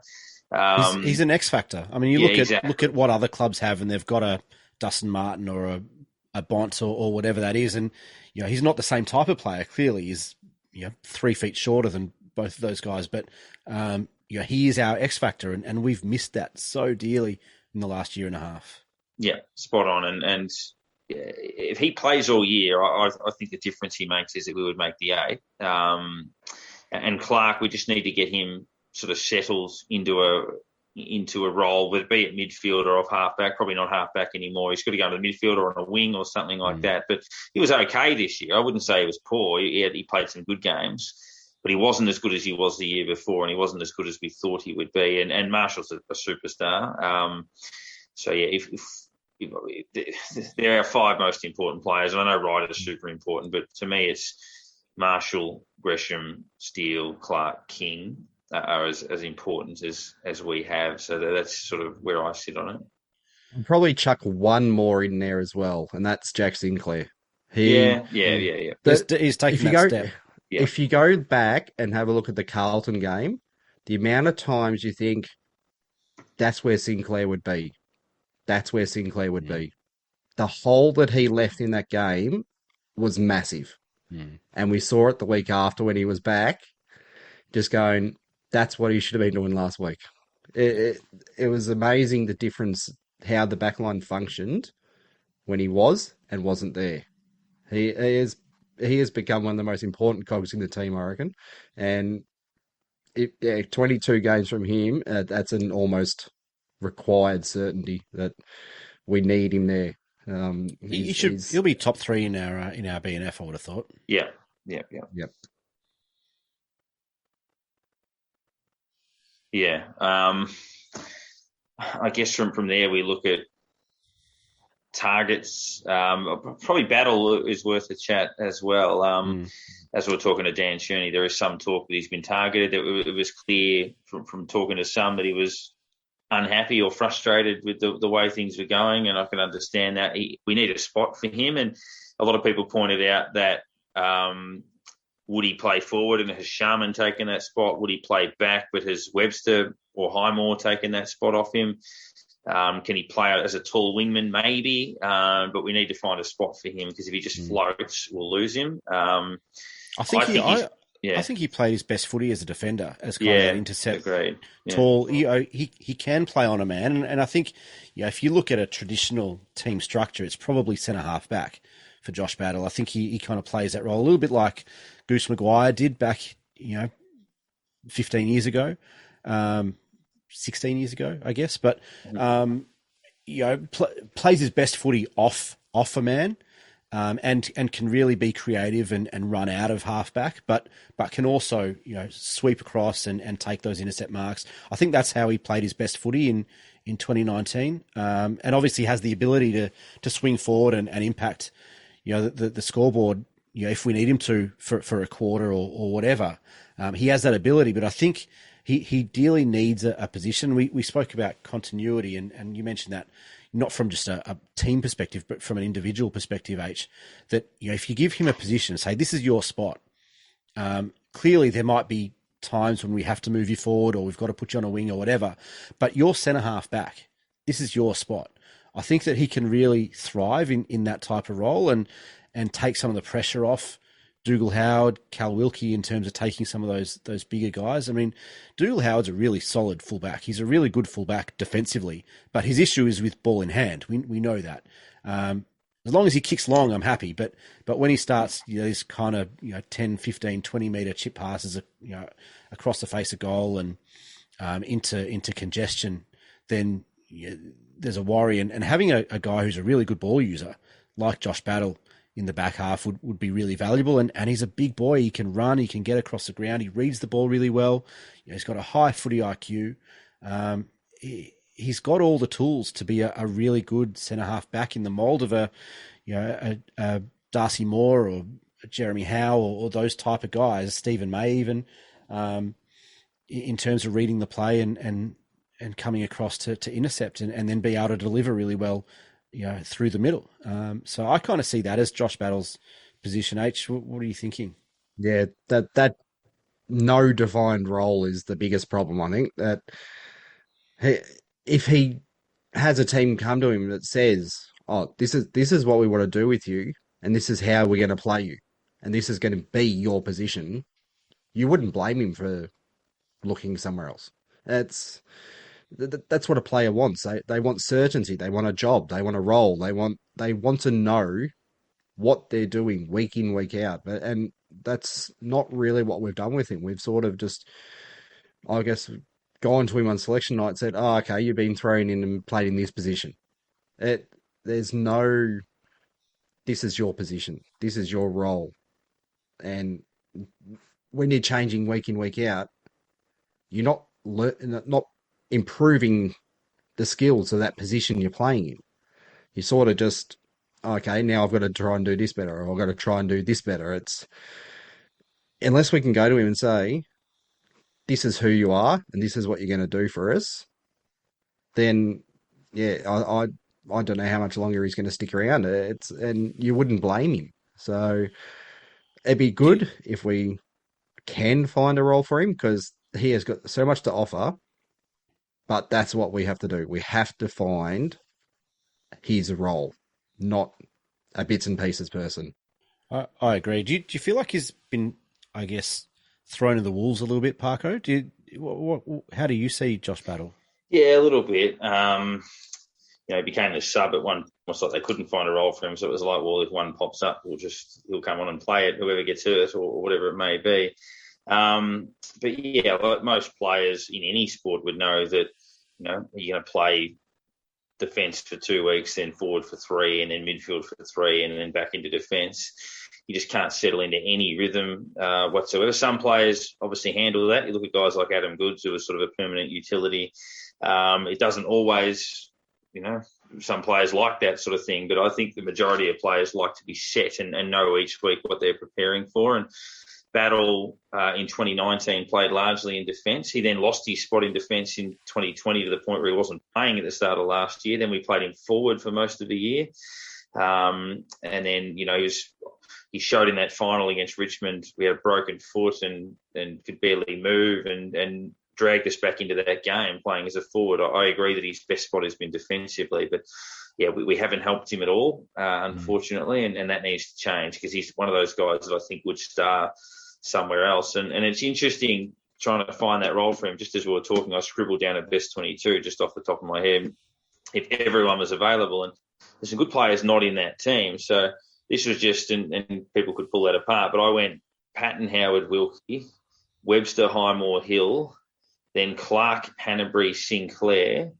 He's an X factor. I mean, you look at what other clubs have, and they've got a Dustin Martin or a Bont or whatever that is, and he's not the same type of player. Clearly, he's 3 feet shorter than both of those guys, but he is our X factor, and we've missed that so dearly in the last year and a half. Yeah, spot on. And if he plays all year, I think the difference he makes is that we would make the 8. And Clark, we just need to get him sort of settled into a role, whether it be at midfield or off halfback. Probably not halfback anymore. He's got to go into the midfield or on a wing or something like that. But he was okay this year. I wouldn't say he was poor. He played some good games, but he wasn't as good as he was the year before, and he wasn't as good as we thought he would be. And Marshall's a superstar. So yeah, if they're our 5 most important players, and I know Ryder's super important, but to me it's Marshall, Gresham, Steele, Clark, King are as important as we have. So that's sort of where I sit on it. I'll probably chuck one more in there as well, and that's Jack Sinclair. Yeah. He's taking that step. Yeah. If you go back and have a look at the Carlton game, the amount of times you think that's where Sinclair would be. That's where Sinclair would be. The hole that he left in that game was massive. And we saw it the week after when he was back, just going, that's what he should have been doing last week. It was amazing the difference, how the backline functioned when he was and wasn't there. He has become one of the most important cogs in the team, I reckon. And 22 games from him, that's an almost required certainty that we need him there. He'll be top 3 in our BNF, I would have thought. Yeah. Yeah. I guess from there we look at targets. Probably Battle is worth a chat as well. As we were talking to Dan Cherny, there is some talk that he's been targeted. It was clear from talking to some that he was unhappy or frustrated with the way things were going, and I can understand that. We need a spot for him, and a lot of people pointed out that Would he play forward and has Sharman taken that spot? Would he play back but has Webster or Highmore taken that spot off him? Can he play out as a tall wingman? Maybe, but we need to find a spot for him because if he just floats, we'll lose him. I think he played his best footy as a defender, as kind of an intercept. Agreed. Tall. He can play on a man, and I think if you look at a traditional team structure, it's probably centre half back for Josh Battle. I think he kind of plays that role a little bit like Goose Maguire did back 15 years ago. 16 years ago, I guess, but plays his best footy off a man, and can really be creative and run out of halfback, but can also sweep across and take those intercept marks. I think that's how he played his best footy in 2019, and obviously has the ability to swing forward and impact the scoreboard. If we need him to for a quarter or whatever, he has that ability. But I think he dearly needs a position. We spoke about continuity, and you mentioned that not from just a team perspective, but from an individual perspective, that if you give him a position, say this is your spot, clearly there might be times when we have to move you forward or we've got to put you on a wing or whatever, but you're centre half back. This is your spot. I think that he can really thrive in that type of role and take some of the pressure off Dougal Howard, Cal Wilkie in terms of taking some of those bigger guys. I mean, Dougal Howard's a really solid fullback. He's a really good fullback defensively, but his issue is with ball in hand. We know that. As long as he kicks long, I'm happy. But when he starts, this kind of 10, 15, 20 metre chip passes, across the face of goal and into congestion, then there's a worry. And having a guy who's a really good ball user like Josh Battle in the back half would be really valuable. And he's a big boy. He can run. He can get across the ground. He reads the ball really well. He's got a high footy IQ. He's got all the tools to be a really good centre half back in the mould of a Darcy Moore or a Jeremy Howe or those type of guys, Stephen May even, in terms of reading the play and coming across to intercept and then be able to deliver really well, through the middle. So I kind of see that as Josh Battle's position. What are you thinking? Yeah, that no defined role is the biggest problem. I think that if he has a team come to him that says, "Oh, this is what we want to do with you, and this is how we're going to play you, and this is going to be your position," you wouldn't blame him for looking somewhere else. That's what a player wants. They want certainty. They want a job. They want a role. They want to know what they're doing week in, week out. And that's not really what we've done with him. We've sort of just, I guess, gone to him on selection night and said, "Oh, okay, you've been thrown in and played in this position." There's no, this is your position. This is your role. And when you're changing week in, week out, you're not improving the skills of that position you're playing in. You sort of just, okay, now I've got to try and do this better, or I've got to try and do this better. It's, unless we can go to him and say, "This is who you are, and this is what you're going to do for us," then, yeah, I don't know how much longer he's going to stick around. And you wouldn't blame him. So it'd be good if we can find a role for him, because he has got so much to offer. But that's what we have to do. We have to find his role, not a bits and pieces person. I agree. Do you feel like he's been, I guess, thrown to the wolves a little bit, Parko? How do you see Josh Battle? Yeah, a little bit. He became the sub at one. Almost like they couldn't find a role for him, so it was like, well, if one pops up, he'll come on and play it, whoever gets hurt or whatever it may be. But yeah, like most players in any sport would know that, you're going to play defence for 2 weeks, then forward for 3, and then midfield for 3, and then back into defence. You just can't settle into any rhythm whatsoever. Some players obviously handle that. You look at guys like Adam Goodes, who was sort of a permanent utility. It doesn't always, some players like that sort of thing, but I think the majority of players like to be set and know each week what they're preparing for. And Battle in 2019 played largely in defence. He then lost his spot in defence in 2020 to the point where he wasn't playing at the start of last year. Then we played him forward for most of the year. And then, he was he showed in that final against Richmond. We had a broken foot and could barely move and dragged us back into that game playing as a forward. I agree that his best spot has been defensively, but yeah, we haven't helped him at all, unfortunately, and that needs to change because he's one of those guys that I think would star somewhere else. And it's interesting trying to find that role for him. Just as we were talking, I scribbled down a best 22 just off the top of my head if everyone was available. And there's some good players not in that team. So this was just, and people could pull that apart, but I went Patton, Howard, Wilkie, Webster, Highmore, Hill, then Clark, Hanbury, Sinclair.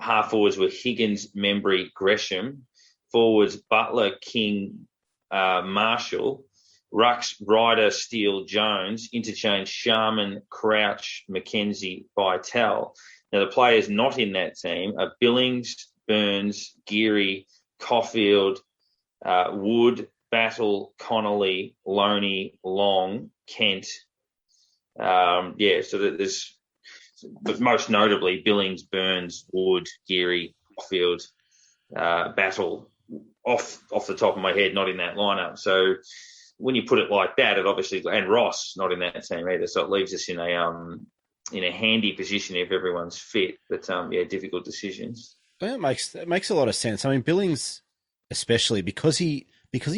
Half forwards were Higgins, Membry, Gresham. Forwards, Butler, King, Marshall. Rucks, Ryder, Steele, Jones. Interchange, Sharman, Crouch, McKenzie, Vitale. Now, the players not in that team are Billings, Burns, Geary, Caulfield, Wood, Battle, Connolly, Loney, Long, Kent. So there's... But most notably, Billings, Burns, Wood, Geary, Caulfield, Battle, off the top of my head, not in that lineup. So when you put it like that, it obviously, and Ross not in that team either. So it leaves us in a handy position if everyone's fit. But difficult decisions. Well, it makes a lot of sense. I mean, Billings, especially because he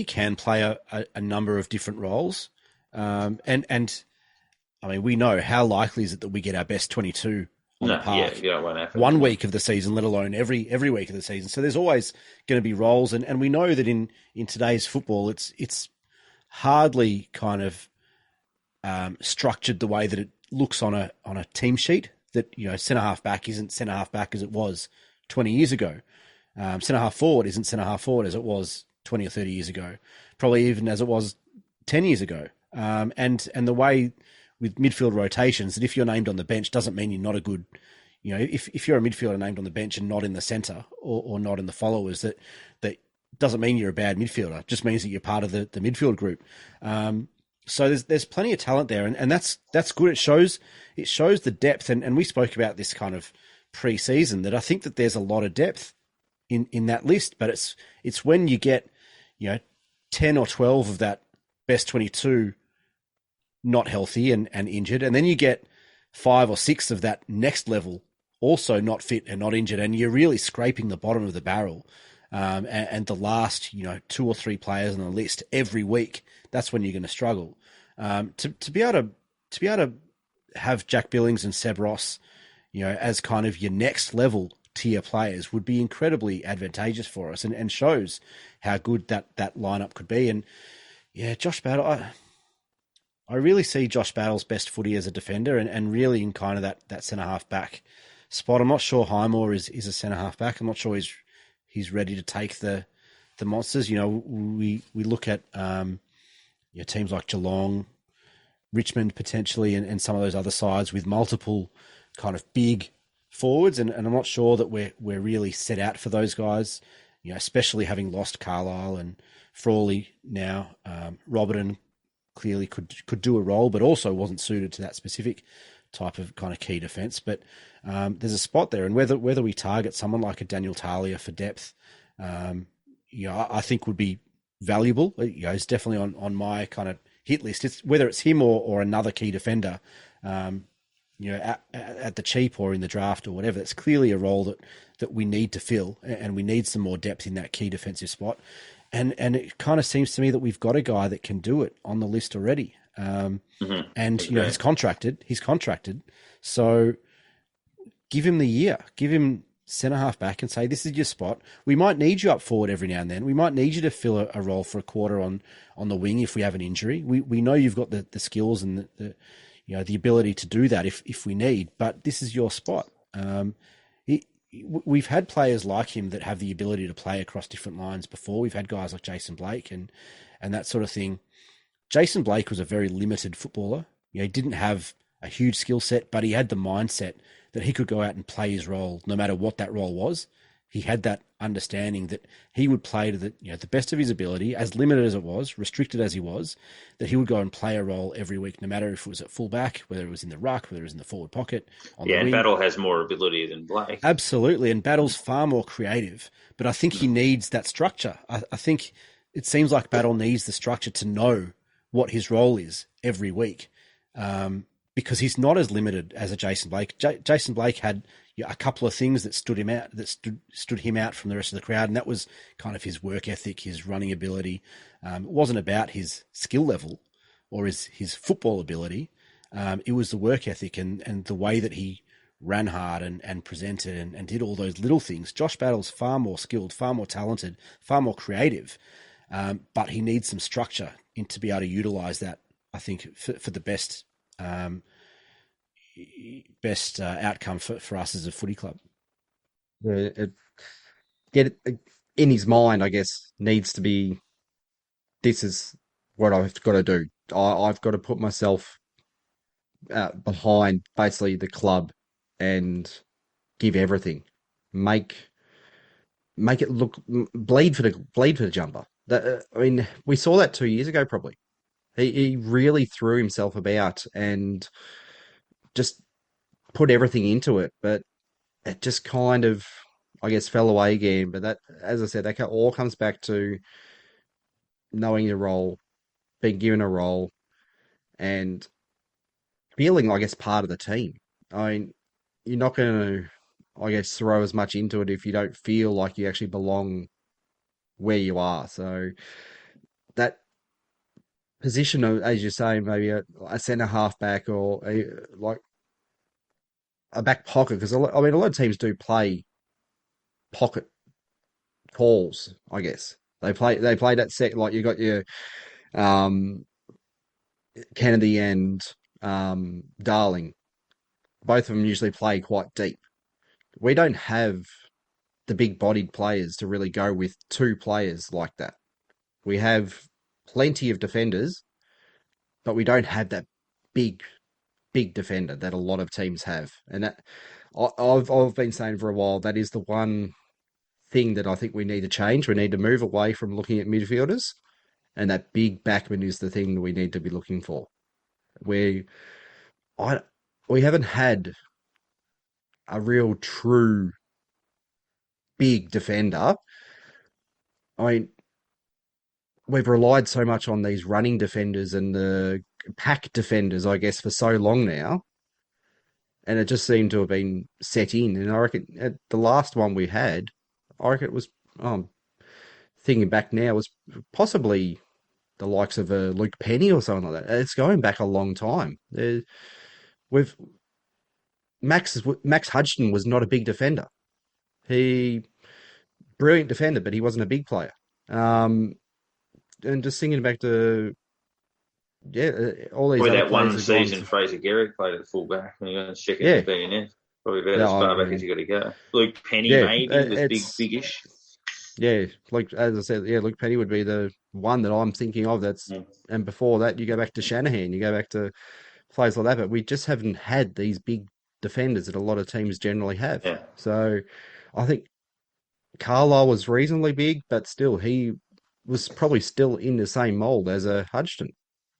can play a number of different roles, and I mean, we know how likely is it that we get our best 22 on the park one week of the season, let alone every week of the season. So there's always going to be roles, and we know that in today's football, it's hardly kind of structured the way that it looks on a team sheet. That centre half back isn't centre half back as it was 20 years ago. Centre half forward isn't centre half forward as it was 20 or 30 years ago. Probably even as it was 10 years ago. And the way with midfield rotations, that if you're named on the bench doesn't mean you're not a good, if you're a midfielder named on the bench and not in the centre or not in the followers, that doesn't mean you're a bad midfielder. It just means that you're part of the midfield group. So there's plenty of talent there, and that's good. It shows the depth, and we spoke about this kind of pre-season, that I think that there's a lot of depth in that list, but it's when you get 10 or 12 of that best 22 not healthy and injured, and then you get 5 or 6 of that next level also not fit and not injured, and you're really scraping the bottom of the barrel. And the last 2 or 3 players on the list every week, that's when you're going to struggle. To be able to have Jack Billings and Seb Ross, as kind of your next level tier players would be incredibly advantageous for us, and shows how good that lineup could be. And yeah, Josh Battle, I really see Josh Battle's best footy as a defender, and really in kind of that centre half back spot. I'm not sure Highmore is a centre half back. I'm not sure he's ready to take the monsters. We look at teams like Geelong, Richmond potentially, and some of those other sides with multiple kind of big forwards, and I'm not sure that we're really set out for those guys. Especially having lost Carlisle and Frawley now. Robertson clearly could do a role, but also wasn't suited to that specific type of kind of key defence. But there's a spot there, and whether we target someone like a Daniel Talia for depth, I think would be valuable. It's definitely on my kind of hit list. It's whether it's him or another key defender, at the cheap or in the draft or whatever. It's clearly a role that we need to fill, and we need some more depth in that key defensive spot. And it kind of seems to me that we've got a guy that can do it on the list already. And he's contracted. So give him the year, give him centre half back and say, this is your spot. We might need you up forward every now and then. We might need you to fill a role for a quarter on the wing if we have an injury. We know you've got the skills and the ability to do that if we need, but this is your spot. We've had players like him that have the ability to play across different lines before. We've had guys like Jason Blake and that sort of thing. Jason Blake was a very limited footballer. He didn't have a huge skill set, but he had the mindset that he could go out and play his role no matter what that role was. He had that understanding that he would play to the best of his ability, as limited as it was, restricted as he was, that he would go and play a role every week, no matter if it was at fullback, whether it was in the ruck, whether it was in the forward pocket. And Battle has more ability than Blake. Absolutely, and Battle's far more creative, but I think he needs that structure. I think it seems like Battle needs the structure to know what his role is every week, because he's not as limited as a Jason Blake. Jason Blake had a couple of things that stood him out, stood him out from the rest of the crowd, and that was kind of his work ethic, his running ability. It wasn't about his skill level or his football ability. It was the work ethic and the way that he ran hard and presented and did all those little things. Josh Battle's far more skilled, far more talented, far more creative, but he needs some structure to be able to utilise that, I think, for the best outcome for us as a footy club. Yeah, get it in his mind, I guess, needs to be, this is what I've got to do. I've got to put myself behind basically the club and give everything. Make it look, bleed for the jumper. I mean, we saw that 2 years ago probably. He really threw himself about and just put everything into it, but it just kind of, I guess, fell away again. But that, as I said, that all comes back to knowing your role, being given a role, and feeling, I guess, part of the team. I mean, you're not going to, I guess, throw as much into it if you don't feel like you actually belong where you are. So that position of, as you say, maybe a centre half back or like a back pocket, because I mean, a lot of teams do play pocket calls, I guess. They play that set, like you got your um, Kennedy and Darling. Both of them usually play quite deep. We don't have the big bodied players to really go with two players like that. We have plenty of defenders, but we don't have that big defender that a lot of teams have. And that I've been saying for a while, that is the one thing that I think we need to change. We need to move away from looking at midfielders, and that big backman is the thing that we need to be looking for. We haven't had a real true big defender. I mean, we've relied so much on these running defenders and the pack defenders, I guess, for so long now, and it just seemed to have been set in. And I reckon at the last one we had, I reckon it was, thinking back now, was possibly the likes of a Luke Penny or something like that. It's going back a long time. We've Max Hudson was not a big defender. Brilliant defender, but he wasn't a big player. And just thinking back to all these other that players one season Fraser Garrick played at fullback when he was second in BNF. Probably about as far back as you got to go. Luke Penny maybe was big-ish. Yeah, like as I said, Luke Penny would be the one that I'm thinking of. And before that, you go back to Shanahan, you go back to players like that. But we just haven't had these big defenders that a lot of teams generally have. Yeah. So I think Carlisle was reasonably big, but still, he was probably still in the same mold as a Hudson.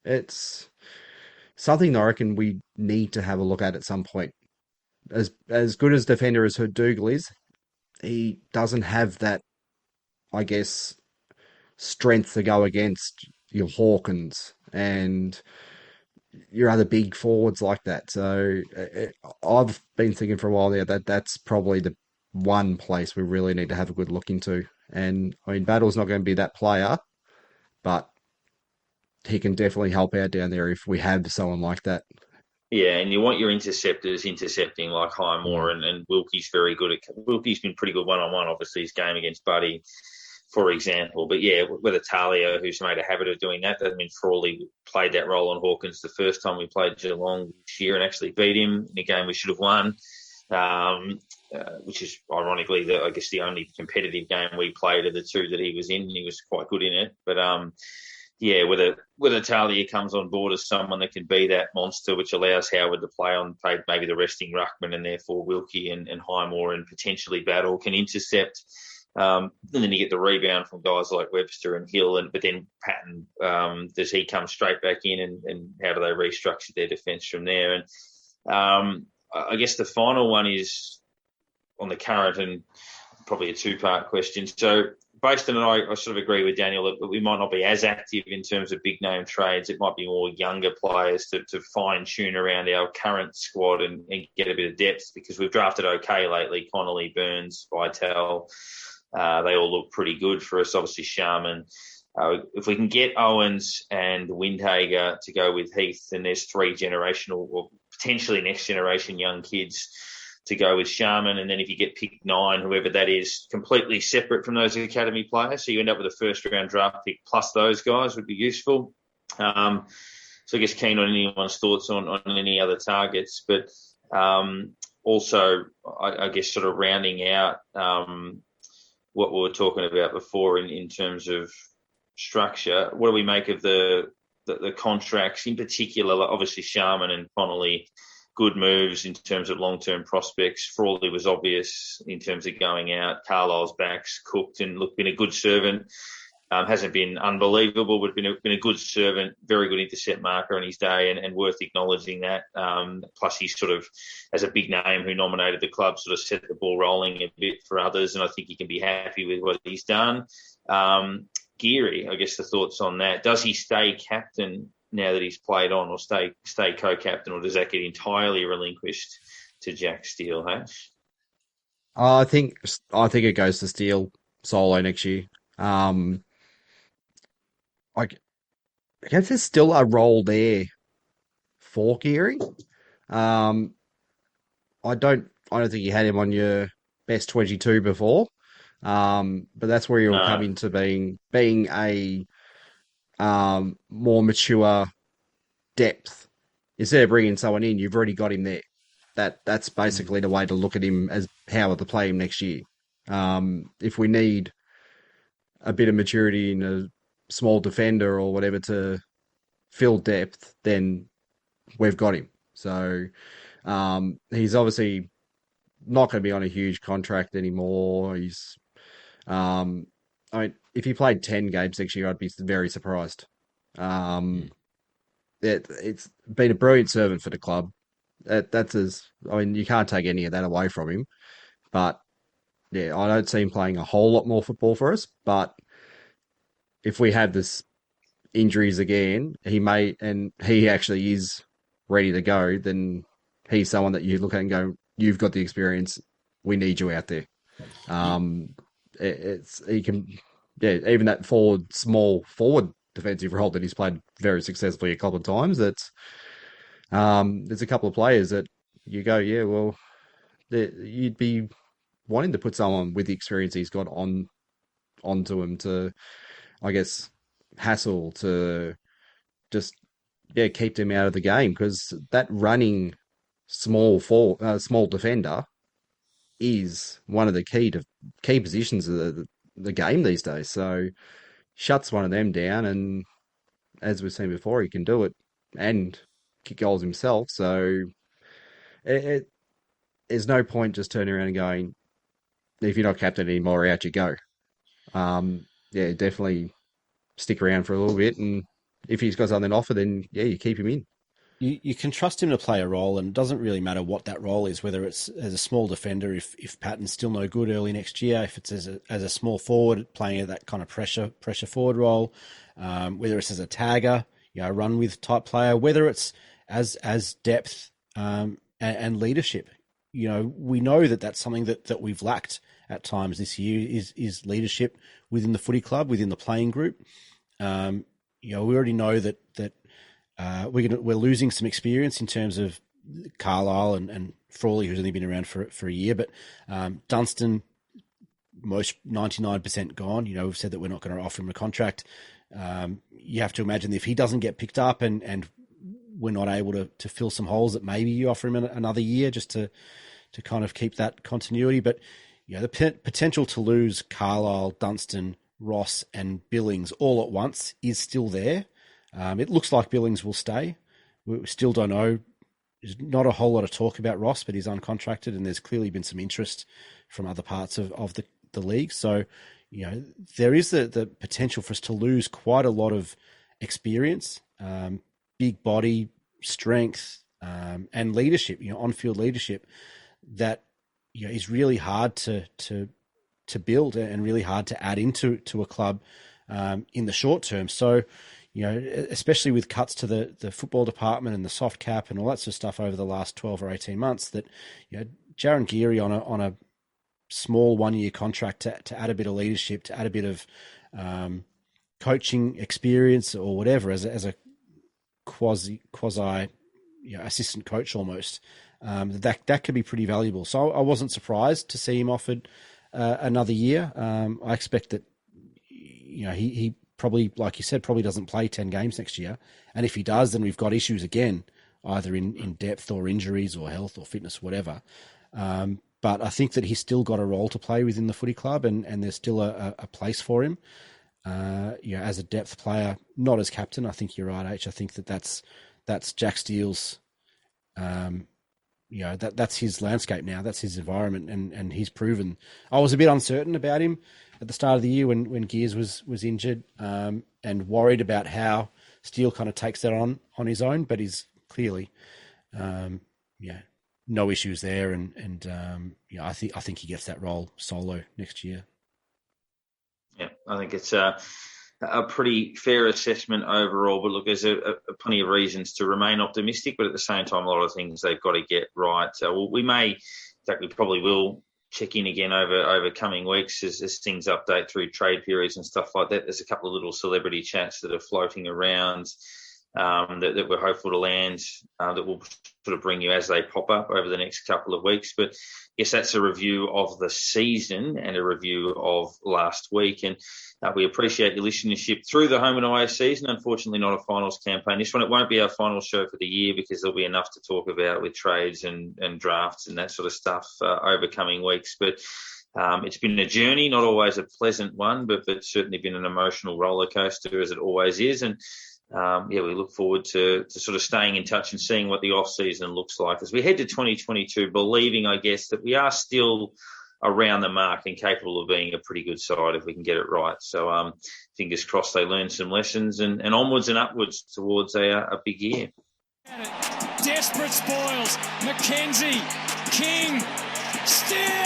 It's something that I reckon we need to have a look at some point. As good as defender as Dougal is, he doesn't have that, I guess, strength to go against your Hawkins and your other big forwards like that. So I've been thinking for a while there that that's probably the one place we really need to have a good look into. And I mean, Battle's not going to be that player, but he can definitely help out down there if we have someone like that. Yeah, and you want your interceptors intercepting like Highmore and Wilkie's very good at. Wilkie's been pretty good one-on-one, obviously, his game against Buddy, for example. But yeah, with Italia, who's made a habit of doing that, doesn't mean Frawley played that role on Hawkins the first time we played Geelong this year and actually beat him in a game we should have won, which is ironically, I guess, the only competitive game we played of the two that he was in. He was quite good in it. But yeah, whether Talia comes on board as someone that can be that monster, which allows Howard to play on maybe the resting ruckman, and therefore Wilkie and Highmore and potentially Battle can intercept. And then you get the rebound from guys like Webster and Hill, but then Patton, does he come straight back in, and how do they restructure their defence from there? And I guess the final one is on the current, and probably a two-part question. So Based on it, I sort of agree with Daniel that we might not be as active in terms of big name trades. It might be more younger players to fine tune around our current squad and get a bit of depth, because we've drafted okay lately. Connolly, Burns, Vital, they all look pretty good for us. Obviously, Sharman. If we can get Owens and Windhager to go with Heath, then there's 3 generational or potentially next generation young kids to go with Sharman. And then if you get pick 9, whoever that is, completely separate from those academy players, so you end up with a first round draft pick plus those guys would be useful. So I guess keen on anyone's thoughts on any other targets, but also I guess sort of rounding out what we were talking about before in terms of structure. What do we make of the contracts in particular? Obviously Sharman and Connolly, good moves in terms of long-term prospects. Frawley was obvious in terms of going out. Carlisle's back's cooked and been a good servant. Hasn't been unbelievable, but been a good servant, very good intercept marker in his day, and worth acknowledging that. Plus he's sort of, as a big name who nominated the club, sort of set the ball rolling a bit for others, and I think he can be happy with what he's done. Geary, I guess the thoughts on that. Does he stay captain now that he's played on, or stay co-captain, or does that get entirely relinquished to Jack Steele? Hey? I think it goes to Steele solo next year. I guess there's still a role there for Geary. I don't think you had him on your best 22 before, but that's where he'll come into being a more mature depth. Instead of bringing someone in, you've already got him there. That's basically the way to look at him, as how to play him next year. If we need a bit of maturity in a small defender or whatever to fill depth, then we've got him. So he's obviously not going to be on a huge contract anymore. He's, if he played 10 games next year, I'd be very surprised. It's been a brilliant servant for the club. You can't take any of that away from him. But yeah, I don't see him playing a whole lot more football for us. But if we have this injuries again, he may, and he actually is ready to go, then he's someone that you look at and go, you've got the experience. We need you out there. He can, even that small forward defensive role that he's played very successfully a couple of times. There's a couple of players that you go, you'd be wanting to put someone with the experience he's got onto him to, I guess, hassle to just keep them out of the game, because that running small defender is one of the key positions of the game these days. So shuts one of them down, and as we've seen before, he can do it and kick goals himself. So there's no point just turning around and going, if you're not captain anymore, out you go. Definitely stick around for a little bit, and if he's got something to offer, then you keep him in. You can trust him to play a role, and it doesn't really matter what that role is, whether it's as a small defender, if Patton's still no good early next year, if it's as a small forward playing that kind of pressure forward role, whether it's as a tagger, run with type player, whether it's as depth and leadership. We know that that's something that we've lacked at times this year is leadership within the footy club, within the playing group. We already know that we're losing some experience in terms of Carlisle and Frawley, who's only been around for a year, but Dunstan, most 99% gone. We've said that we're not going to offer him a contract. You have to imagine if he doesn't get picked up and we're not able to fill some holes, that maybe you offer him another year just to kind of keep that continuity. But the potential to lose Carlisle, Dunstan, Ross and Billings all at once is still there. It looks like Billings will stay. We still don't know. There's not a whole lot of talk about Ross, but he's uncontracted, and there's clearly been some interest from other parts of the league. So, there is the potential for us to lose quite a lot of experience, big body, strength, and leadership, on-field leadership that, is really hard to to build and really hard to add into a club in the short term. So, especially with cuts to the football department and the soft cap and all that sort of stuff over the last 12 or 18 months, that Jaron Geary on a small 1-year contract to add a bit of leadership, to add a bit of coaching experience or whatever as a quasi assistant coach almost, that could be pretty valuable. So I wasn't surprised to see him offered another year. I expect that he probably, like you said, probably doesn't play 10 games next year, and if he does, then we've got issues again, either in depth or injuries or health or fitness, whatever. But I think that he's still got a role to play within the footy club, and there's still a place for him. As a depth player, not as captain. I think you're right, H. I think that's Jack Steele's. That's his landscape now. That's his environment, and he's proven. I was a bit uncertain about him at the start of the year when Gears was injured, and worried about how Steele kind of takes that on his own, but he's clearly, no issues there, and I think he gets that role solo next year. Yeah, I think it's a pretty fair assessment overall. But look, there's plenty of reasons to remain optimistic, but at the same time, a lot of things they've got to get right. We probably will check in again over coming weeks as things update through trade periods and stuff like that. There's a couple of little celebrity chats that are floating around that we're hopeful to land, that will sort of bring you as they pop up over the next couple of weeks. But yes, that's a review of the season and a review of last week. And we appreciate your listenership through the home and away season. Unfortunately, not a finals campaign. This one, it won't be our final show for the year because there'll be enough to talk about with trades and drafts and that sort of stuff over coming weeks. But it's been a journey, not always a pleasant one, but certainly been an emotional roller coaster, as it always is. And we look forward to sort of staying in touch and seeing what the off-season looks like as we head to 2022, believing, I guess, that we are still around the mark and capable of being a pretty good side if we can get it right. So fingers crossed they learn some lessons and onwards and upwards towards a big year. Desperate spoils. McKenzie. King. Still.